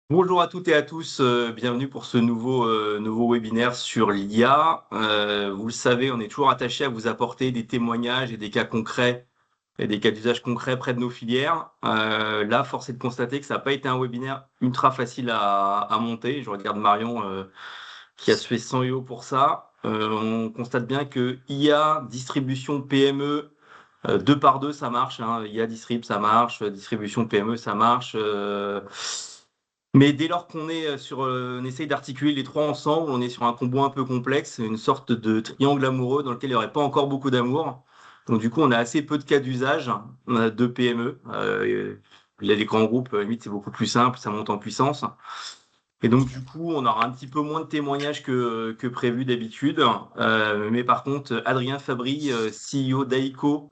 Bonjour à toutes et à tous, bienvenue pour ce nouveau webinaire sur l'IA. Vous le savez, on est toujours attaché à vous apporter des témoignages et des cas concrets et des cas d'usage concrets près de nos filières. Là, force est de constater que ça n'a pas été un webinaire ultra facile à monter. Je regarde Marion qui a fait 100 euros pour ça. On constate bien que IA, distribution PME, deux par deux, ça marche. Hein. IA Distrib, ça marche. Distribution PME, ça marche. Mais dès lors qu'on est on essaye d'articuler les trois ensemble, on est sur un combo un peu complexe, une sorte de triangle amoureux dans lequel il n'y aurait pas encore beaucoup d'amour. Donc du coup, on a assez peu de cas d'usage de PME. Il y a des grands groupes, limite, c'est beaucoup plus simple, ça monte en puissance. Et donc du coup, on aura un petit peu moins de témoignages que prévu d'habitude. Mais par contre, Adrien Fabry, CEO d'AICO,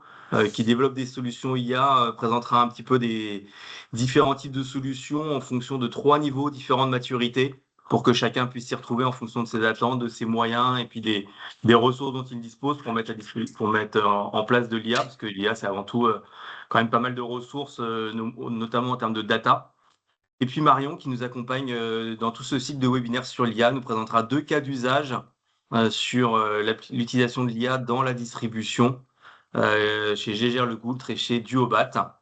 qui développe des solutions IA, présentera un petit peu des différents types de solutions en fonction de trois niveaux différents de maturité pour que chacun puisse s'y retrouver en fonction de ses attentes, de ses moyens et puis des ressources dont il dispose pour mettre, pour mettre en place de l'IA, parce que l'IA, c'est avant tout quand même pas mal de ressources, notamment en termes de data. Et puis Marion, qui nous accompagne dans tout ce cycle de webinaire sur l'IA, nous présentera deux cas d'usage sur l'utilisation de l'IA dans la distribution chez Gégère Le Goultre et chez Duobat.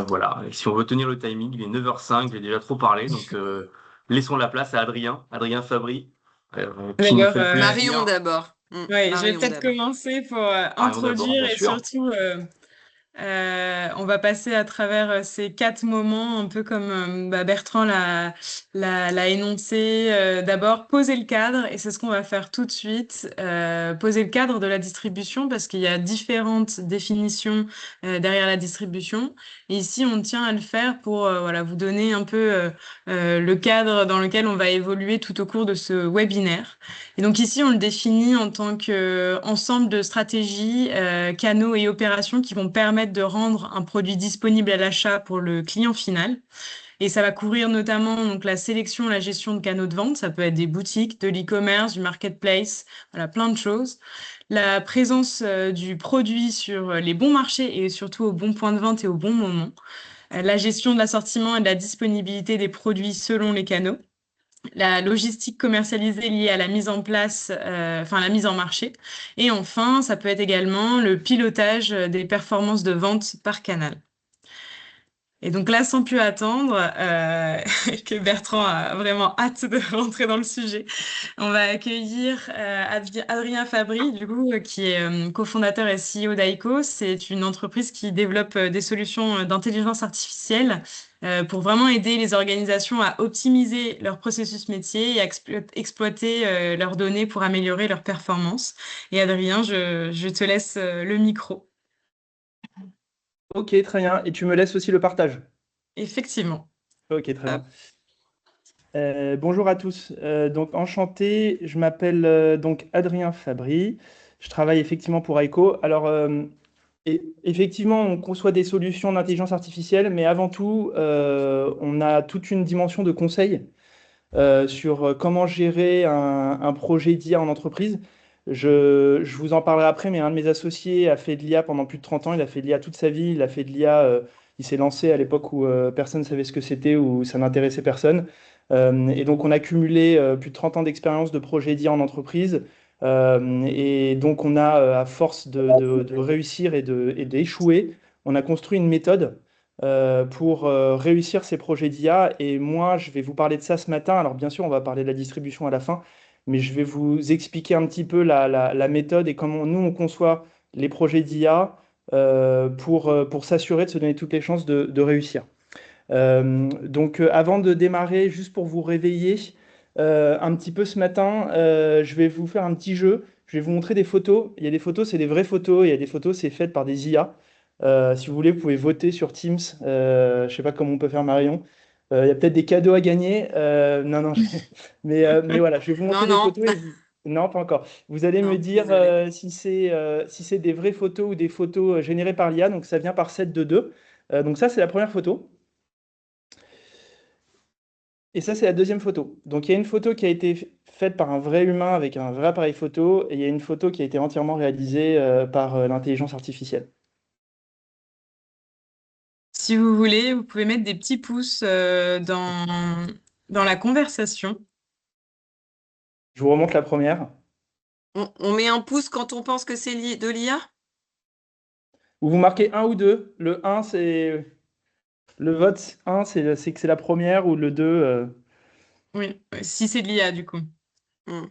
Voilà, et si on veut tenir le timing, il est 9h05, j'ai déjà trop parlé, donc laissons la place à Adrien Fabry, qui nous D'accord. fait le Marion plaisir. d'abord. Ouais, je vais Marion peut-être d'abord. commencer pour Marion d'abord, introduire bien et sûr. surtout on va passer à travers ces quatre moments, un peu comme Bertrand l'a énoncé. D'abord, poser le cadre, et c'est ce qu'on va faire tout de suite. Poser le cadre de la distribution, parce qu'il y a différentes définitions derrière la distribution. Et ici, on tient à le faire pour voilà, vous donner un peu le cadre dans lequel on va évoluer tout au cours de ce webinaire. Et donc ici, on le définit en tant qu'ensemble de stratégies, canaux et opérations qui vont permettre de rendre un produit disponible à l'achat pour le client final. Et ça va couvrir notamment donc la sélection, la gestion de canaux de vente. Ça peut être des boutiques, de l'e-commerce, du marketplace, voilà, plein de choses. La présence du produit sur les bons marchés et surtout au bon point de vente et au bon moment. La gestion de l'assortiment et de la disponibilité des produits selon les canaux, la logistique commercialisée liée à la mise en place, enfin la mise en marché. Et enfin, ça peut être également le pilotage des performances de vente par canal. Et donc là, sans plus attendre, que Bertrand a vraiment hâte de rentrer dans le sujet, on va accueillir Adrien Fabry, du coup, qui est cofondateur et CEO d'AICO. C'est une entreprise qui développe des solutions d'intelligence artificielle pour vraiment aider les organisations à optimiser leur processus métier et à exploiter leurs données pour améliorer leur performance. Et Adrien, je te laisse le micro. Ok, très bien. Et tu me laisses aussi le partage. Effectivement. Ok, très bien. Hop. Bonjour à tous. Donc enchanté, je m'appelle donc Adrien Fabry. Je travaille effectivement pour AICO. Alors effectivement, on conçoit des solutions d'intelligence artificielle, mais avant tout, on a toute une dimension de conseil sur comment gérer un projet d'IA en entreprise. Je vous en parlerai après, mais un de mes associés a fait de l'IA pendant plus de 30 ans. Il a fait de l'IA toute sa vie. Il a fait de l'IA. Il s'est lancé à l'époque où personne ne savait ce que c'était, où ça n'intéressait personne. Et donc, on a cumulé plus de 30 ans d'expérience de projet d'IA en entreprise. Et donc, on a, à force de réussir et d'échouer, on a construit une méthode pour réussir ces projets d'IA. Et moi, je vais vous parler de ça ce matin. Alors, bien sûr, on va parler de la distribution à la fin, mais je vais vous expliquer un petit peu la méthode et comment nous, on conçoit les projets d'IA pour s'assurer de se donner toutes les chances de réussir. Avant de démarrer, juste pour vous réveiller un petit peu ce matin, je vais vous faire un petit jeu. Je vais vous montrer des photos. Il y a des photos, c'est des vraies photos. Il y a des photos, c'est faites par des IA. Si vous voulez, vous pouvez voter sur Teams. Je ne sais pas comment on peut faire, Marion. Il y a peut-être des cadeaux à gagner. Non, non. Mais voilà, je vais vous montrer Non, des non, photos. Non, pas encore. Vous allez me non, dire désolée. si c'est des vraies photos ou des photos générées par l'IA. Donc, ça vient par set de 2. Donc, ça, c'est la première photo. Et ça, c'est la deuxième photo. Donc, il y a une photo qui a été faite par un vrai humain avec un vrai appareil photo, et il y a une photo qui a été entièrement réalisée par l'intelligence artificielle. Si vous voulez, vous pouvez mettre des petits pouces dans la conversation. Je vous remonte la première. On met un pouce quand on pense que c'est de l'IA? Ou vous marquez 1 ou 2. Le 1, c'est le vote 1, c'est que c'est la première, ou le 2. Oui, si c'est de l'IA, du coup. Hmm.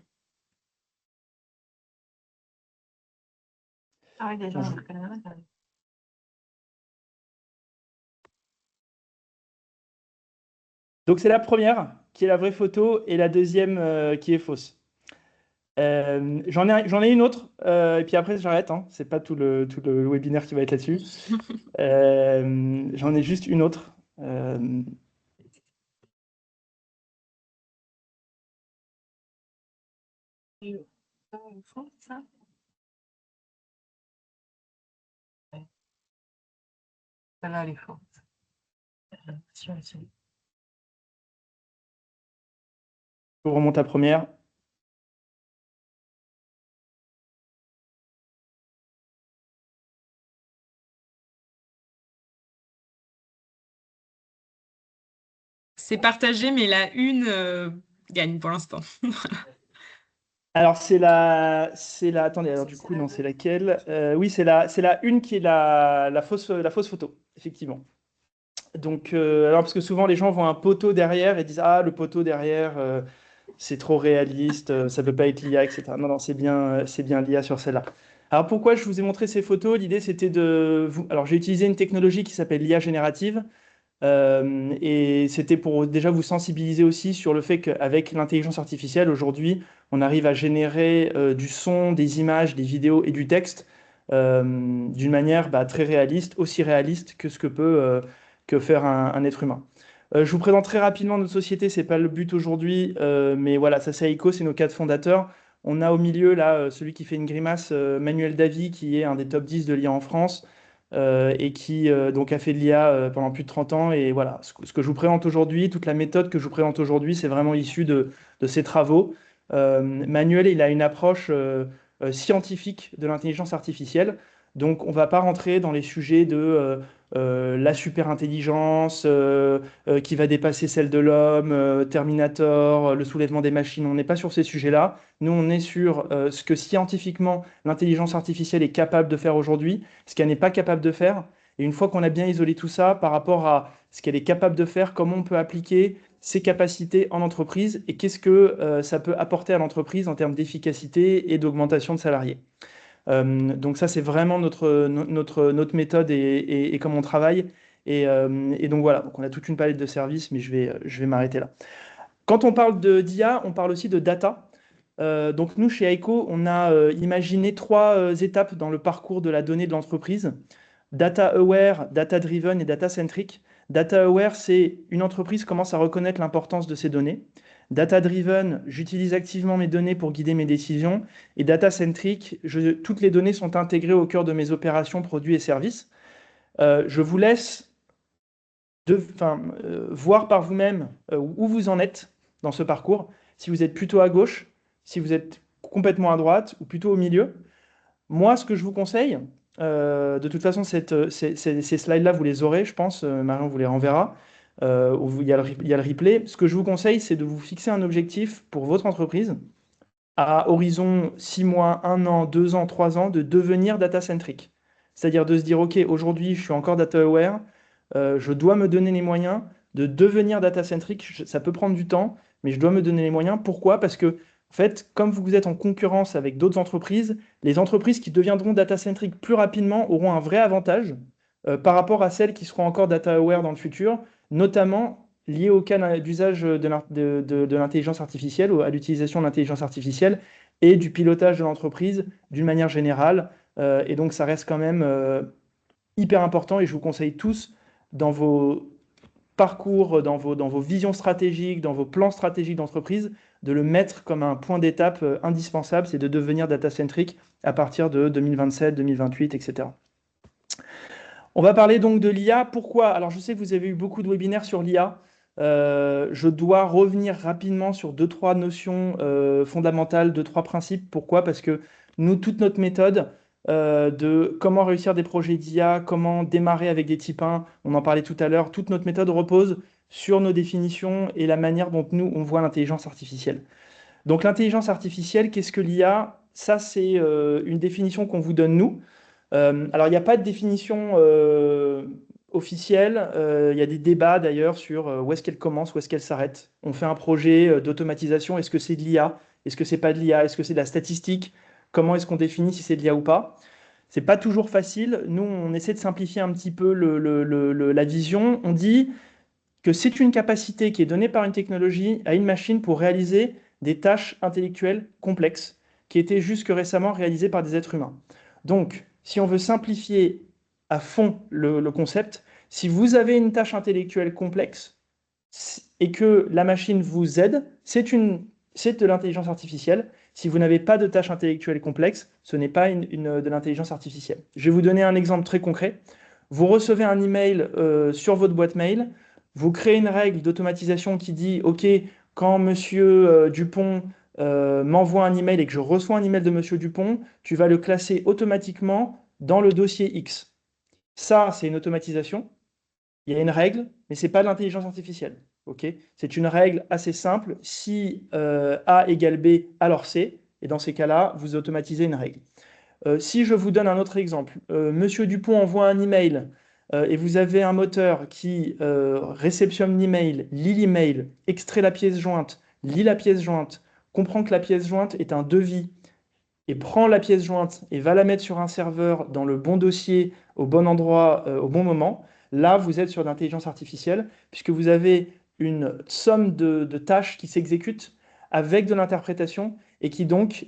Ah oui, déjà, Bonjour. on reconnaît la taille. Donc c'est la première qui est la vraie photo et la deuxième qui est fausse. J'en ai une autre, et puis après j'arrête, hein. C'est pas tout le webinaire qui va être là-dessus. J'en ai juste une autre. Au fond, ça? Ouais. Celle-là, elle est forte. Sûr. Je vous remonte la première. C'est partagé, mais la une gagne pour l'instant. Alors attendez, alors du coup non, c'est laquelle? Oui, c'est la une qui est la fausse photo, effectivement. Donc alors parce que souvent les gens voient un poteau derrière et disent ah, le poteau derrière, c'est trop réaliste, ça peut pas être l'IA, etc. Non, non, c'est bien l'IA sur celle-là. Alors pourquoi je vous ai montré ces photos? L'idée c'était de vous. Alors j'ai utilisé une technologie qui s'appelle l'IA générative. Et c'était pour déjà vous sensibiliser aussi sur le fait qu'avec l'intelligence artificielle, aujourd'hui, on arrive à générer du son, des images, des vidéos et du texte d'une manière très réaliste, aussi réaliste que ce que peut que faire un être humain. Je vous présente très rapidement notre société, c'est pas le but aujourd'hui, mais voilà, ça c'est Aiko, c'est nos quatre fondateurs. On a au milieu là celui qui fait une grimace, Manuel Davy, qui est un des top 10 de l'IA en France et qui donc a fait de l'IA pendant plus de 30 ans. Et voilà, ce que je vous présente aujourd'hui, toute la méthode que je vous présente aujourd'hui, c'est vraiment issu de ses travaux. Manuel, il a une approche scientifique de l'intelligence artificielle. Donc, on ne va pas rentrer dans les sujets de la superintelligence qui va dépasser celle de l'homme, Terminator, le soulèvement des machines. On n'est pas sur ces sujets-là. Nous, on est sur ce que scientifiquement l'intelligence artificielle est capable de faire aujourd'hui, ce qu'elle n'est pas capable de faire. Et une fois qu'on a bien isolé tout ça par rapport à ce qu'elle est capable de faire, comment on peut appliquer ses capacités en entreprise et qu'est-ce que ça peut apporter à l'entreprise en termes d'efficacité et d'augmentation de salariés. Donc ça, c'est vraiment notre méthode et comment on travaille. Et donc voilà, donc on a toute une palette de services, mais je vais m'arrêter là. Quand on parle d'IA, on parle aussi de data. Donc nous, chez Aiko, on a imaginé trois étapes dans le parcours de la donnée de l'entreprise. Data aware, data driven et data centric. Data aware, c'est une entreprise commence à reconnaître l'importance de ces données. Data driven, j'utilise activement mes données pour guider mes décisions. Et data centric, toutes les données sont intégrées au cœur de mes opérations, produits et services. Je vous laisse voir par vous-même où vous en êtes dans ce parcours, si vous êtes plutôt à gauche, si vous êtes complètement à droite ou plutôt au milieu. Moi, ce que je vous conseille, de toute façon, ces slides-là, vous les aurez, je pense, Marion vous les renverra, où il y a le replay. Ce que je vous conseille, c'est de vous fixer un objectif pour votre entreprise à horizon 6 mois, 1 an, 2 ans, 3 ans, de devenir data-centric. C'est-à-dire de se dire, OK, aujourd'hui, je suis encore data-aware, je dois me donner les moyens de devenir data-centric. Ça peut prendre du temps, mais je dois me donner les moyens. Pourquoi? Parce que, en fait, comme vous êtes en concurrence avec d'autres entreprises, les entreprises qui deviendront data-centric plus rapidement auront un vrai avantage par rapport à celles qui seront encore data-aware dans le futur, notamment lié au cas d'usage de l'intelligence artificielle, ou à l'utilisation de l'intelligence artificielle et du pilotage de l'entreprise d'une manière générale. Et donc, ça reste quand même hyper important, et je vous conseille tous, dans vos parcours, dans vos visions stratégiques, dans vos plans stratégiques d'entreprise, de le mettre comme un point d'étape indispensable, c'est de devenir data-centric à partir de 2027, 2028, etc. On va parler donc de l'IA. Pourquoi? Alors, je sais que vous avez eu beaucoup de webinaires sur l'IA. Je dois revenir rapidement sur 2-3 notions fondamentales, 2-3 principes. Pourquoi? Parce que nous, toute notre méthode, de comment réussir des projets d'IA, comment démarrer avec des types 1. On en parlait tout à l'heure. Toute notre méthode repose sur nos définitions et la manière dont nous, on voit l'intelligence artificielle. Donc l'intelligence artificielle, qu'est-ce que l'IA? Ça, c'est une définition qu'on vous donne nous. Alors, il n'y a pas de définition officielle. Il y a des débats d'ailleurs sur où est-ce qu'elle commence, où est-ce qu'elle s'arrête. On fait un projet d'automatisation. Est-ce que c'est de l'IA? Est-ce que c'est pas de l'IA? Est-ce que c'est de la statistique? Comment est-ce qu'on définit si c'est de l'IA ou pas? C'est pas toujours facile. Nous, on essaie de simplifier un petit peu la vision. On dit que c'est une capacité qui est donnée par une technologie à une machine pour réaliser des tâches intellectuelles complexes qui étaient jusque récemment réalisées par des êtres humains. Donc, si on veut simplifier à fond le concept, si vous avez une tâche intellectuelle complexe et que la machine vous aide, c'est de l'intelligence artificielle. Si vous n'avez pas de tâche intellectuelle complexe, ce n'est pas de l'intelligence artificielle. Je vais vous donner un exemple très concret. Vous recevez un email sur votre boîte mail, vous créez une règle d'automatisation qui dit, OK, quand Monsieur Dupont m'envoie un email et que je reçois un email de Monsieur Dupont, tu vas le classer automatiquement dans le dossier X. Ça, c'est une automatisation. Il y a une règle, mais ce n'est pas de l'intelligence artificielle. Okay, c'est une règle assez simple. Si A égale B, alors C. Et dans ces cas-là, vous automatisez une règle. Si je vous donne un autre exemple, Monsieur Dupont envoie un email et vous avez un moteur qui réceptionne l'email, lit l'email, extrait la pièce jointe, lit la pièce jointe, comprend que la pièce jointe est un devis et prend la pièce jointe et va la mettre sur un serveur dans le bon dossier, au bon endroit, au bon moment, là, vous êtes sur l'intelligence artificielle, puisque vous avez une somme de tâches qui s'exécutent avec de l'interprétation et qui donc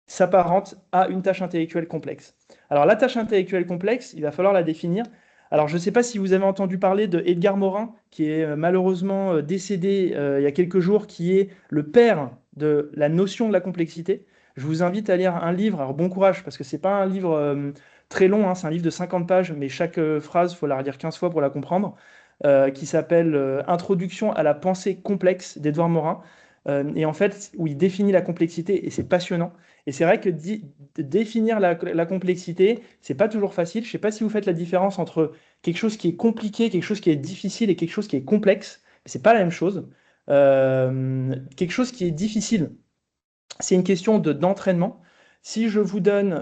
s'apparente à une tâche intellectuelle complexe. Alors la tâche intellectuelle complexe, il va falloir la définir. Alors je ne sais pas si vous avez entendu parler de Edgar Morin, qui est malheureusement décédé il y a quelques jours, qui est le père de la notion de la complexité. Je vous invite à lire un livre, alors bon courage, parce que ce n'est pas un livre très long, hein, c'est un livre de 50 pages, mais chaque phrase, il faut la relire 15 fois pour la comprendre, qui s'appelle Introduction à la pensée complexe d'Edouard Morin. Et en fait, où il définit la complexité, et c'est passionnant. Et c'est vrai que définir la complexité, c'est pas toujours facile. Je sais pas si vous faites la différence entre quelque chose qui est compliqué, quelque chose qui est difficile et quelque chose qui est complexe. C'est pas la même chose. Quelque chose qui est difficile, c'est une question d'entraînement. Si je vous donne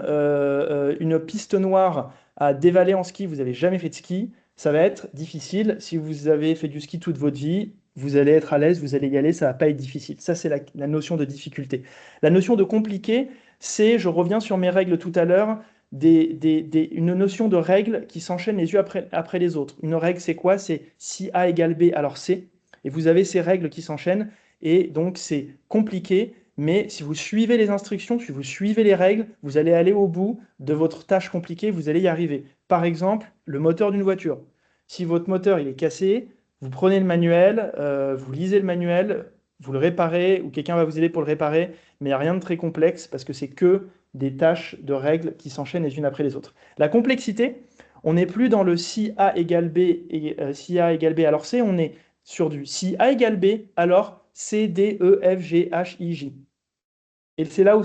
une piste noire à dévaler en ski, vous n'avez jamais fait de ski, ça va être difficile. Si vous avez fait du ski toute votre vie, vous allez être à l'aise, vous allez y aller, ça va pas être difficile. Ça, c'est la notion de difficulté. La notion de compliqué, c'est, je reviens sur mes règles tout à l'heure, une notion de règles qui s'enchaînent les unes après les autres. Une règle, c'est quoi? C'est si A égale B, alors C. Et vous avez ces règles qui s'enchaînent, et donc c'est compliqué. Mais si vous suivez les instructions, si vous suivez les règles, vous allez aller au bout de votre tâche compliquée, vous allez y arriver. Par exemple, le moteur d'une voiture. Si votre moteur il est cassé, vous prenez le manuel, vous lisez le manuel, vous le réparez, ou quelqu'un va vous aider pour le réparer, mais il n'y a rien de très complexe parce que c'est que des tâches de règles qui s'enchaînent les unes après les autres. La complexité, on n'est plus dans le si A égale B et si A égale B alors C, on est sur du si A égale B alors C, D, E, F, G, H, I, J. Et c'est là où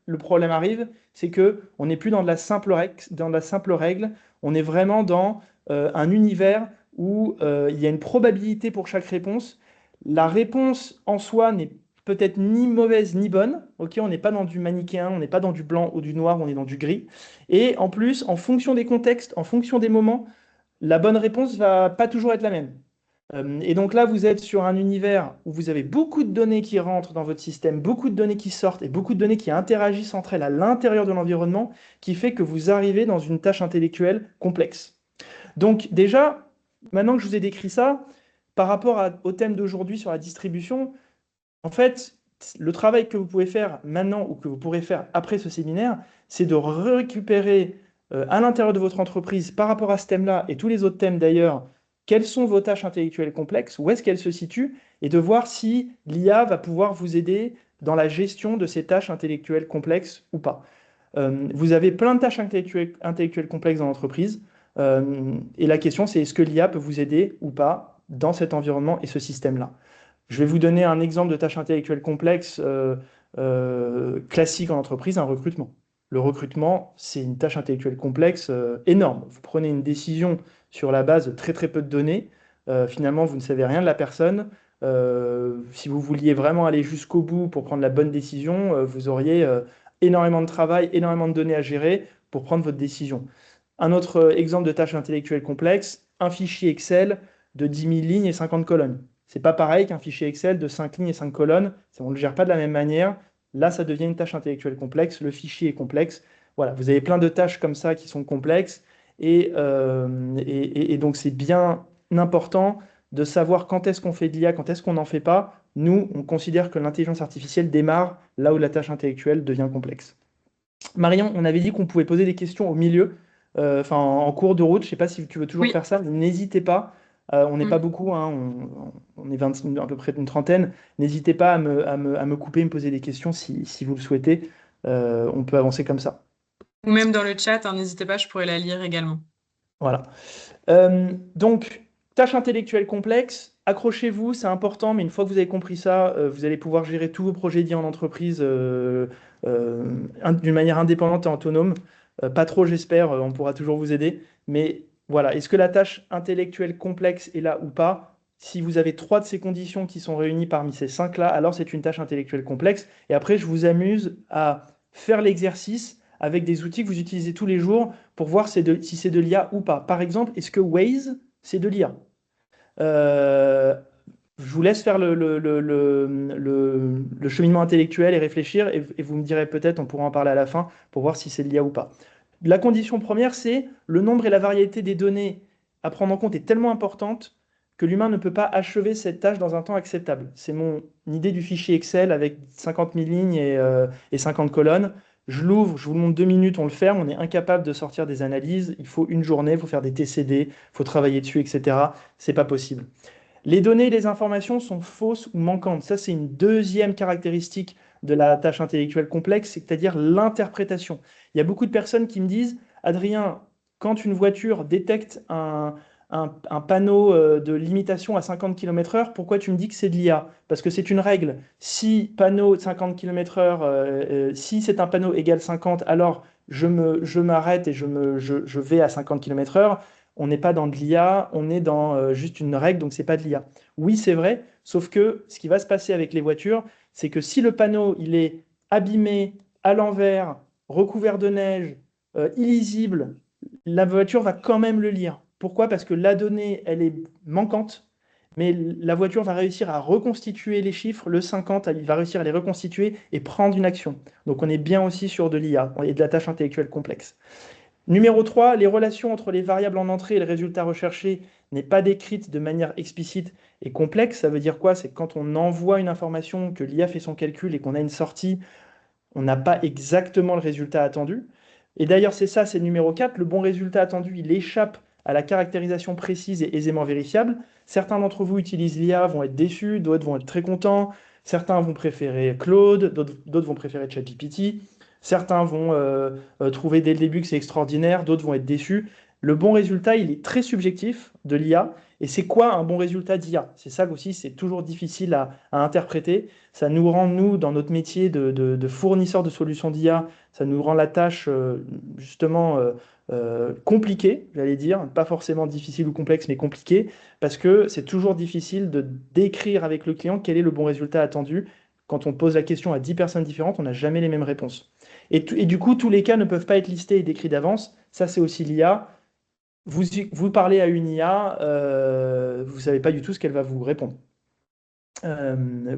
le problème arrive, c'est que on n'est plus dans de la simple règle, on est vraiment dans un univers où il y a une probabilité pour chaque réponse. La réponse en soi n'est peut-être ni mauvaise ni bonne. Ok, on n'est pas dans du manichéen, on n'est pas dans du blanc ou du noir, on est dans du gris. Et en plus, en fonction des contextes, en fonction des moments, la bonne réponse va pas toujours être la même. Et donc là, vous êtes sur un univers où vous avez beaucoup de données qui rentrent dans votre système, beaucoup de données qui sortent et beaucoup de données qui interagissent entre elles à l'intérieur de l'environnement, qui fait que vous arrivez dans une tâche intellectuelle complexe. Donc déjà, maintenant que je vous ai décrit ça, par rapport au thème d'aujourd'hui sur la distribution, en fait, le travail que vous pouvez faire maintenant ou que vous pourrez faire après ce séminaire, c'est de récupérer à l'intérieur de votre entreprise, par rapport à ce thème-là et tous les autres thèmes d'ailleurs, quelles sont vos tâches intellectuelles complexes, où est-ce qu'elles se situent, et de voir si l'IA va pouvoir vous aider dans la gestion de ces tâches intellectuelles complexes ou pas. Vous avez plein de tâches intellectuelles complexes dans l'entreprise, et la question c'est est-ce que l'IA peut vous aider ou pas dans cet environnement et ce système-là. Je vais vous donner un exemple de tâche intellectuelle complexe classique en entreprise, un recrutement. Le recrutement, c'est une tâche intellectuelle complexe énorme. Vous prenez une décision sur la base de très très peu de données. Finalement, vous ne savez rien de la personne. Si vous vouliez vraiment aller jusqu'au bout pour prendre la bonne décision, vous auriez énormément de travail, énormément de données à gérer pour prendre votre décision. Un autre exemple de tâche intellectuelle complexe, un fichier Excel de 10 000 lignes et 50 colonnes. C'est pas pareil qu'un fichier Excel de 5 lignes et 5 colonnes. On ne le gère pas de la même manière. Là, ça devient une tâche intellectuelle complexe. Le fichier est complexe. Voilà, vous avez plein de tâches comme ça qui sont complexes. Et donc, c'est bien important de savoir quand est-ce qu'on fait de l'IA, quand est-ce qu'on n'en fait pas. Nous, on considère que l'intelligence artificielle démarre là où la tâche intellectuelle devient complexe. Marion, on avait dit qu'on pouvait poser des questions au milieu, en cours de route. Je ne sais pas si tu veux toujours Oui. faire ça. N'hésitez pas. On n'est pas beaucoup, hein, on est à peu près une trentaine. N'hésitez pas à me couper, me poser des questions si vous le souhaitez. On peut avancer comme ça. Ou même dans le chat, hein, n'hésitez pas, je pourrais la lire également. Voilà. Donc, tâche intellectuelle complexe, accrochez-vous, c'est important, mais une fois que vous avez compris ça, vous allez pouvoir gérer tous vos projets d'IA en entreprise d'une manière indépendante et autonome. Pas trop, j'espère, on pourra toujours vous aider. Mais voilà, est-ce que la tâche intellectuelle complexe est là ou pas? Si vous avez 3 de ces conditions qui sont réunies parmi ces 5-là, alors c'est une tâche intellectuelle complexe. Et après, je vous amuse à faire l'exercice avec des outils que vous utilisez tous les jours pour voir si c'est de l'IA ou pas. Par exemple, est-ce que Waze, c'est de l'IA? Je vous laisse faire le cheminement intellectuel et réfléchir, et vous me direz peut-être, on pourra en parler à la fin, pour voir si c'est de l'IA ou pas. La condition première, c'est le nombre et la variété des données à prendre en compte est tellement importante que l'humain ne peut pas achever cette tâche dans un temps acceptable. C'est mon idée du fichier Excel avec 50 000 lignes et 50 colonnes. Je l'ouvre, je vous le montre 2 minutes, on le ferme, on est incapable de sortir des analyses. Il faut une journée, il faut faire des TCD, il faut travailler dessus, etc. C'est pas possible. Les données et les informations sont fausses ou manquantes. Ça, c'est une deuxième caractéristique de la tâche intellectuelle complexe, c'est-à-dire l'interprétation. Il y a beaucoup de personnes qui me disent, Adrien, quand une voiture détecte un panneau de limitation à 50 km/h, pourquoi tu me dis que c'est de l'IA? Parce que c'est une règle. Si panneau de 50 km/h, si c'est un panneau égal 50, alors je m'arrête et je vais à 50 km/h. On n'est pas dans de l'IA, on est dans juste une règle, donc c'est pas de l'IA. Oui, c'est vrai, sauf que ce qui va se passer avec les voitures, c'est que si le panneau il est abîmé, à l'envers, recouvert de neige, illisible, la voiture va quand même le lire. Pourquoi? Parce que la donnée, elle est manquante, mais la voiture va réussir à reconstituer les chiffres. Le 50, il va réussir à les reconstituer et prendre une action. Donc on est bien aussi sur de l'IA et de la tâche intellectuelle complexe. Numéro 3, les relations entre les variables en entrée et le résultat recherché n'est pas décrite de manière explicite et complexe. Ça veut dire quoi? C'est que quand on envoie une information, que l'IA fait son calcul et qu'on a une sortie, on n'a pas exactement le résultat attendu. Et d'ailleurs, c'est le numéro 4. Le bon résultat attendu, il échappe à la caractérisation précise et aisément vérifiable. Certains d'entre vous utilisent l'IA, vont être déçus, d'autres vont être très contents. Certains vont préférer Claude, d'autres vont préférer ChatGPT. Certains vont trouver dès le début que c'est extraordinaire, d'autres vont être déçus. Le bon résultat, il est très subjectif de l'IA. Et c'est quoi un bon résultat d'IA? C'est ça aussi, c'est toujours difficile à interpréter. Ça nous rend, nous, dans notre métier de fournisseur de solutions d'IA, ça nous rend la tâche justement compliquée, j'allais dire, pas forcément difficile ou complexe, mais compliquée, parce que c'est toujours difficile de décrire avec le client quel est le bon résultat attendu. Quand on pose la question à 10 personnes différentes, on n'a jamais les mêmes réponses. Et du coup, tous les cas ne peuvent pas être listés et décrits d'avance. Ça, c'est aussi l'IA. Vous parlez à une IA, vous ne savez pas du tout ce qu'elle va vous répondre.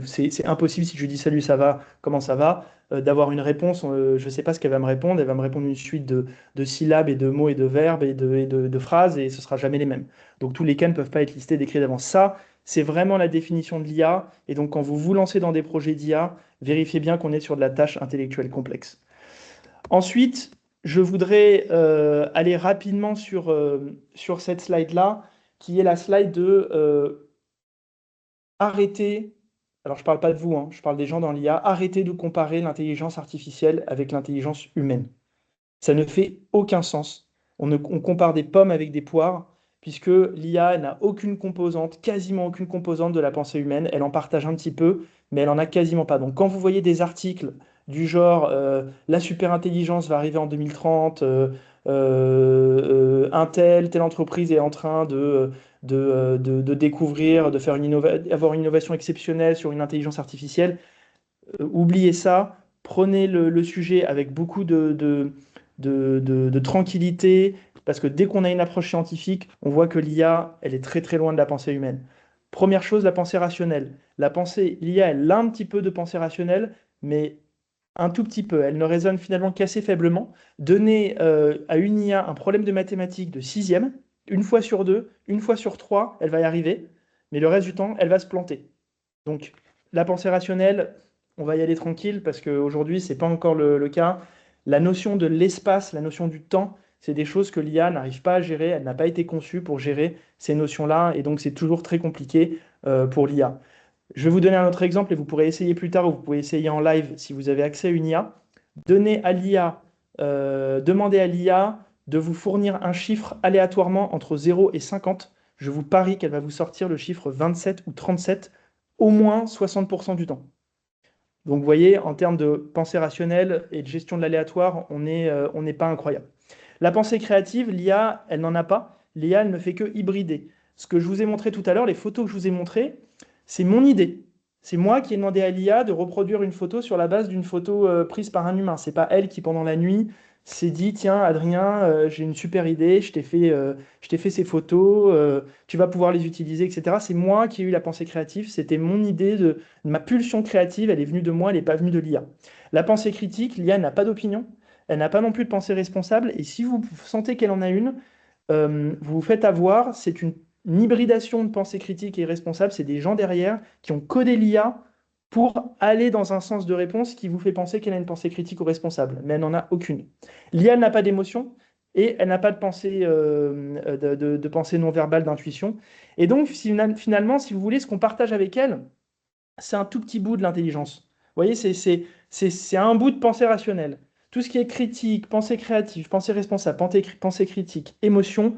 C'est impossible si je lui dis salut, ça va, comment ça va, d'avoir une réponse. Je ne sais pas ce qu'elle va me répondre. Elle va me répondre une suite de syllabes et de mots et de verbes et de phrases et ce ne sera jamais les mêmes. Donc tous les cas ne peuvent pas être listés, décrits d'avance. Ça, c'est vraiment la définition de l'IA. Et donc quand vous vous lancez dans des projets d'IA, vérifiez bien qu'on est sur de la tâche intellectuelle complexe. Ensuite, je voudrais aller rapidement sur cette slide-là, qui est la slide de arrêter, alors je ne parle pas de vous, hein, je parle des gens dans l'IA, arrêtez de comparer l'intelligence artificielle avec l'intelligence humaine. Ça ne fait aucun sens. On compare des pommes avec des poires, puisque l'IA n'a aucune composante, quasiment aucune composante de la pensée humaine. Elle en partage un petit peu, mais elle n'en a quasiment pas. Donc quand vous voyez des articles du genre la super intelligence va arriver en 2030, telle entreprise est en train de découvrir, de faire avoir une innovation exceptionnelle sur une intelligence artificielle. Oubliez ça, prenez le sujet avec beaucoup de tranquillité, parce que dès qu'on a une approche scientifique, on voit que l'IA, elle est très très loin de la pensée humaine. Première chose, la pensée rationnelle. L'IA, elle a un petit peu de pensée rationnelle, mais un tout petit peu. Elle ne raisonne finalement qu'assez faiblement. Donnez à une IA un problème de mathématiques de sixième, une fois sur deux, une fois sur trois, elle va y arriver, mais le reste du temps, elle va se planter. Donc, la pensée rationnelle, on va y aller tranquille parce qu'aujourd'hui, ce n'est pas encore le cas. La notion de l'espace, la notion du temps, c'est des choses que l'IA n'arrive pas à gérer. Elle n'a pas été conçue pour gérer ces notions-là. Et donc, c'est toujours très compliqué pour l'IA. Je vais vous donner un autre exemple et vous pourrez essayer plus tard ou vous pouvez essayer en live si vous avez accès à une IA. Demandez à l'IA de vous fournir un chiffre aléatoirement entre 0 et 50. Je vous parie qu'elle va vous sortir le chiffre 27 ou 37 au moins 60% du temps. Donc vous voyez, en termes de pensée rationnelle et de gestion de l'aléatoire, on n'est pas incroyable. La pensée créative, l'IA, elle n'en a pas. L'IA, elle ne fait que hybrider. Ce que je vous ai montré tout à l'heure, les photos que je vous ai montrées, c'est mon idée. C'est moi qui ai demandé à l'IA de reproduire une photo sur la base d'une photo prise par un humain. C'est pas elle qui, pendant la nuit, s'est dit, tiens, Adrien, j'ai une super idée, je t'ai fait ces photos, tu vas pouvoir les utiliser, etc. C'est moi qui ai eu la pensée créative, c'était mon idée, ma pulsion créative, elle est venue de moi, elle n'est pas venue de l'IA. La pensée critique, l'IA n'a pas d'opinion, elle n'a pas non plus de pensée responsable, et si vous sentez qu'elle en a une, vous vous faites avoir, c'est une hybridation de pensée critique et responsable, c'est des gens derrière qui ont codé l'IA pour aller dans un sens de réponse qui vous fait penser qu'elle a une pensée critique ou responsable, mais elle n'en a aucune. L'IA n'a pas d'émotion et elle n'a pas de pensée, de pensée non verbale, d'intuition. Et donc, finalement, si vous voulez, ce qu'on partage avec elle, c'est un tout petit bout de l'intelligence. Vous voyez, c'est un bout de pensée rationnelle. Tout ce qui est critique, pensée créative, pensée responsable, pensée critique, émotion,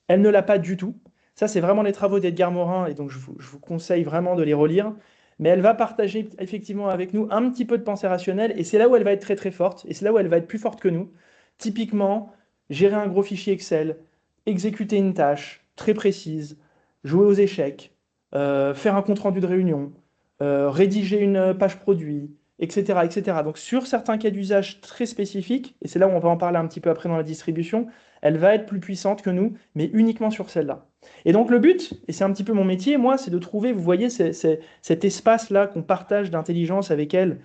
elle ne l'a pas du tout. Ça, c'est vraiment les travaux d'Edgar Morin, et donc je vous conseille vraiment de les relire. Mais elle va partager effectivement avec nous un petit peu de pensée rationnelle, et c'est là où elle va être très très forte, et c'est là où elle va être plus forte que nous. Typiquement, gérer un gros fichier Excel, exécuter une tâche très précise, jouer aux échecs, faire un compte-rendu de réunion, rédiger une page produit, etc., etc. Donc sur certains cas d'usage très spécifiques, et c'est là où on va en parler un petit peu après dans la distribution, elle va être plus puissante que nous, mais uniquement sur celle-là. Et donc le but, et c'est un petit peu mon métier, moi, c'est de trouver, vous voyez, cet espace-là qu'on partage d'intelligence avec elle,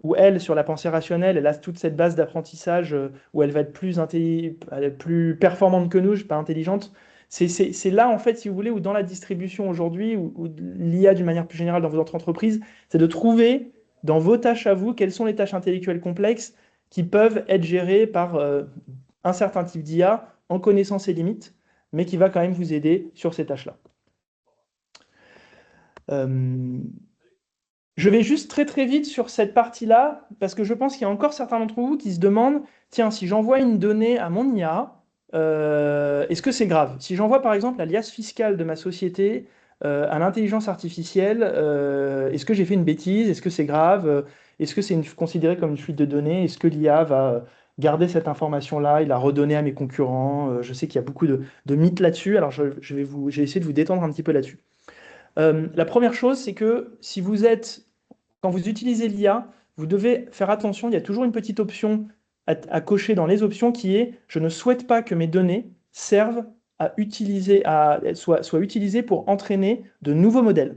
où elle, sur la pensée rationnelle, elle a toute cette base d'apprentissage où elle va être plus performante que nous, pas intelligente. C'est là, en fait, si vous voulez, où dans la distribution aujourd'hui, ou l'IA d'une manière plus générale dans votre entreprise, c'est de trouver dans vos tâches à vous, quelles sont les tâches intellectuelles complexes qui peuvent être gérées par un certain type d'IA en connaissant ses limites, mais qui va quand même vous aider sur ces tâches-là. Je vais juste très très vite sur cette partie-là, parce que je pense qu'il y a encore certains d'entre vous qui se demandent, tiens, si j'envoie une donnée à mon IA, est-ce que c'est grave? Si j'envoie par exemple la liasse fiscale de ma société à l'intelligence artificielle, est-ce que j'ai fait une bêtise? Est-ce que c'est grave? Est-ce que c'est considéré comme une fuite de données? Est-ce que l'IA va garder cette information-là et la redonner à mes concurrents? Je sais qu'il y a beaucoup de mythes là-dessus, alors je vais essayer de vous détendre un petit peu là-dessus. La première chose, c'est que quand vous utilisez l'IA, vous devez faire attention, il y a toujours une petite option à cocher dans les options qui est « Je ne souhaite pas que mes données servent soient utilisées pour entraîner de nouveaux modèles. »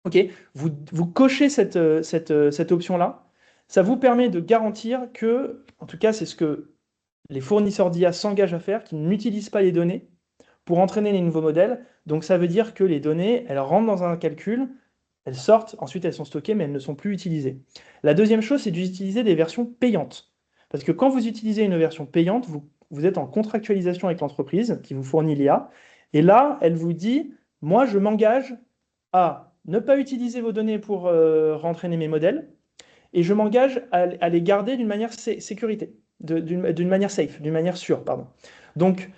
Ok, vous cochez cette option-là. Ça vous permet de garantir que, en tout cas, c'est ce que les fournisseurs d'IA s'engagent à faire, qu'ils n'utilisent pas les données pour entraîner les nouveaux modèles. Donc ça veut dire que les données, elles rentrent dans un calcul, elles sortent, ensuite elles sont stockées, mais elles ne sont plus utilisées. La deuxième chose, c'est d'utiliser des versions payantes. Parce que quand vous utilisez une version payante, vous êtes en contractualisation avec l'entreprise qui vous fournit l'IA. Et là, elle vous dit, moi, je m'engage à ne pas utiliser vos données pour rentraîner mes modèles, et je m'engage à les garder d'une manière sécurité, d'une manière safe, d'une manière sûre, pardon. Donc,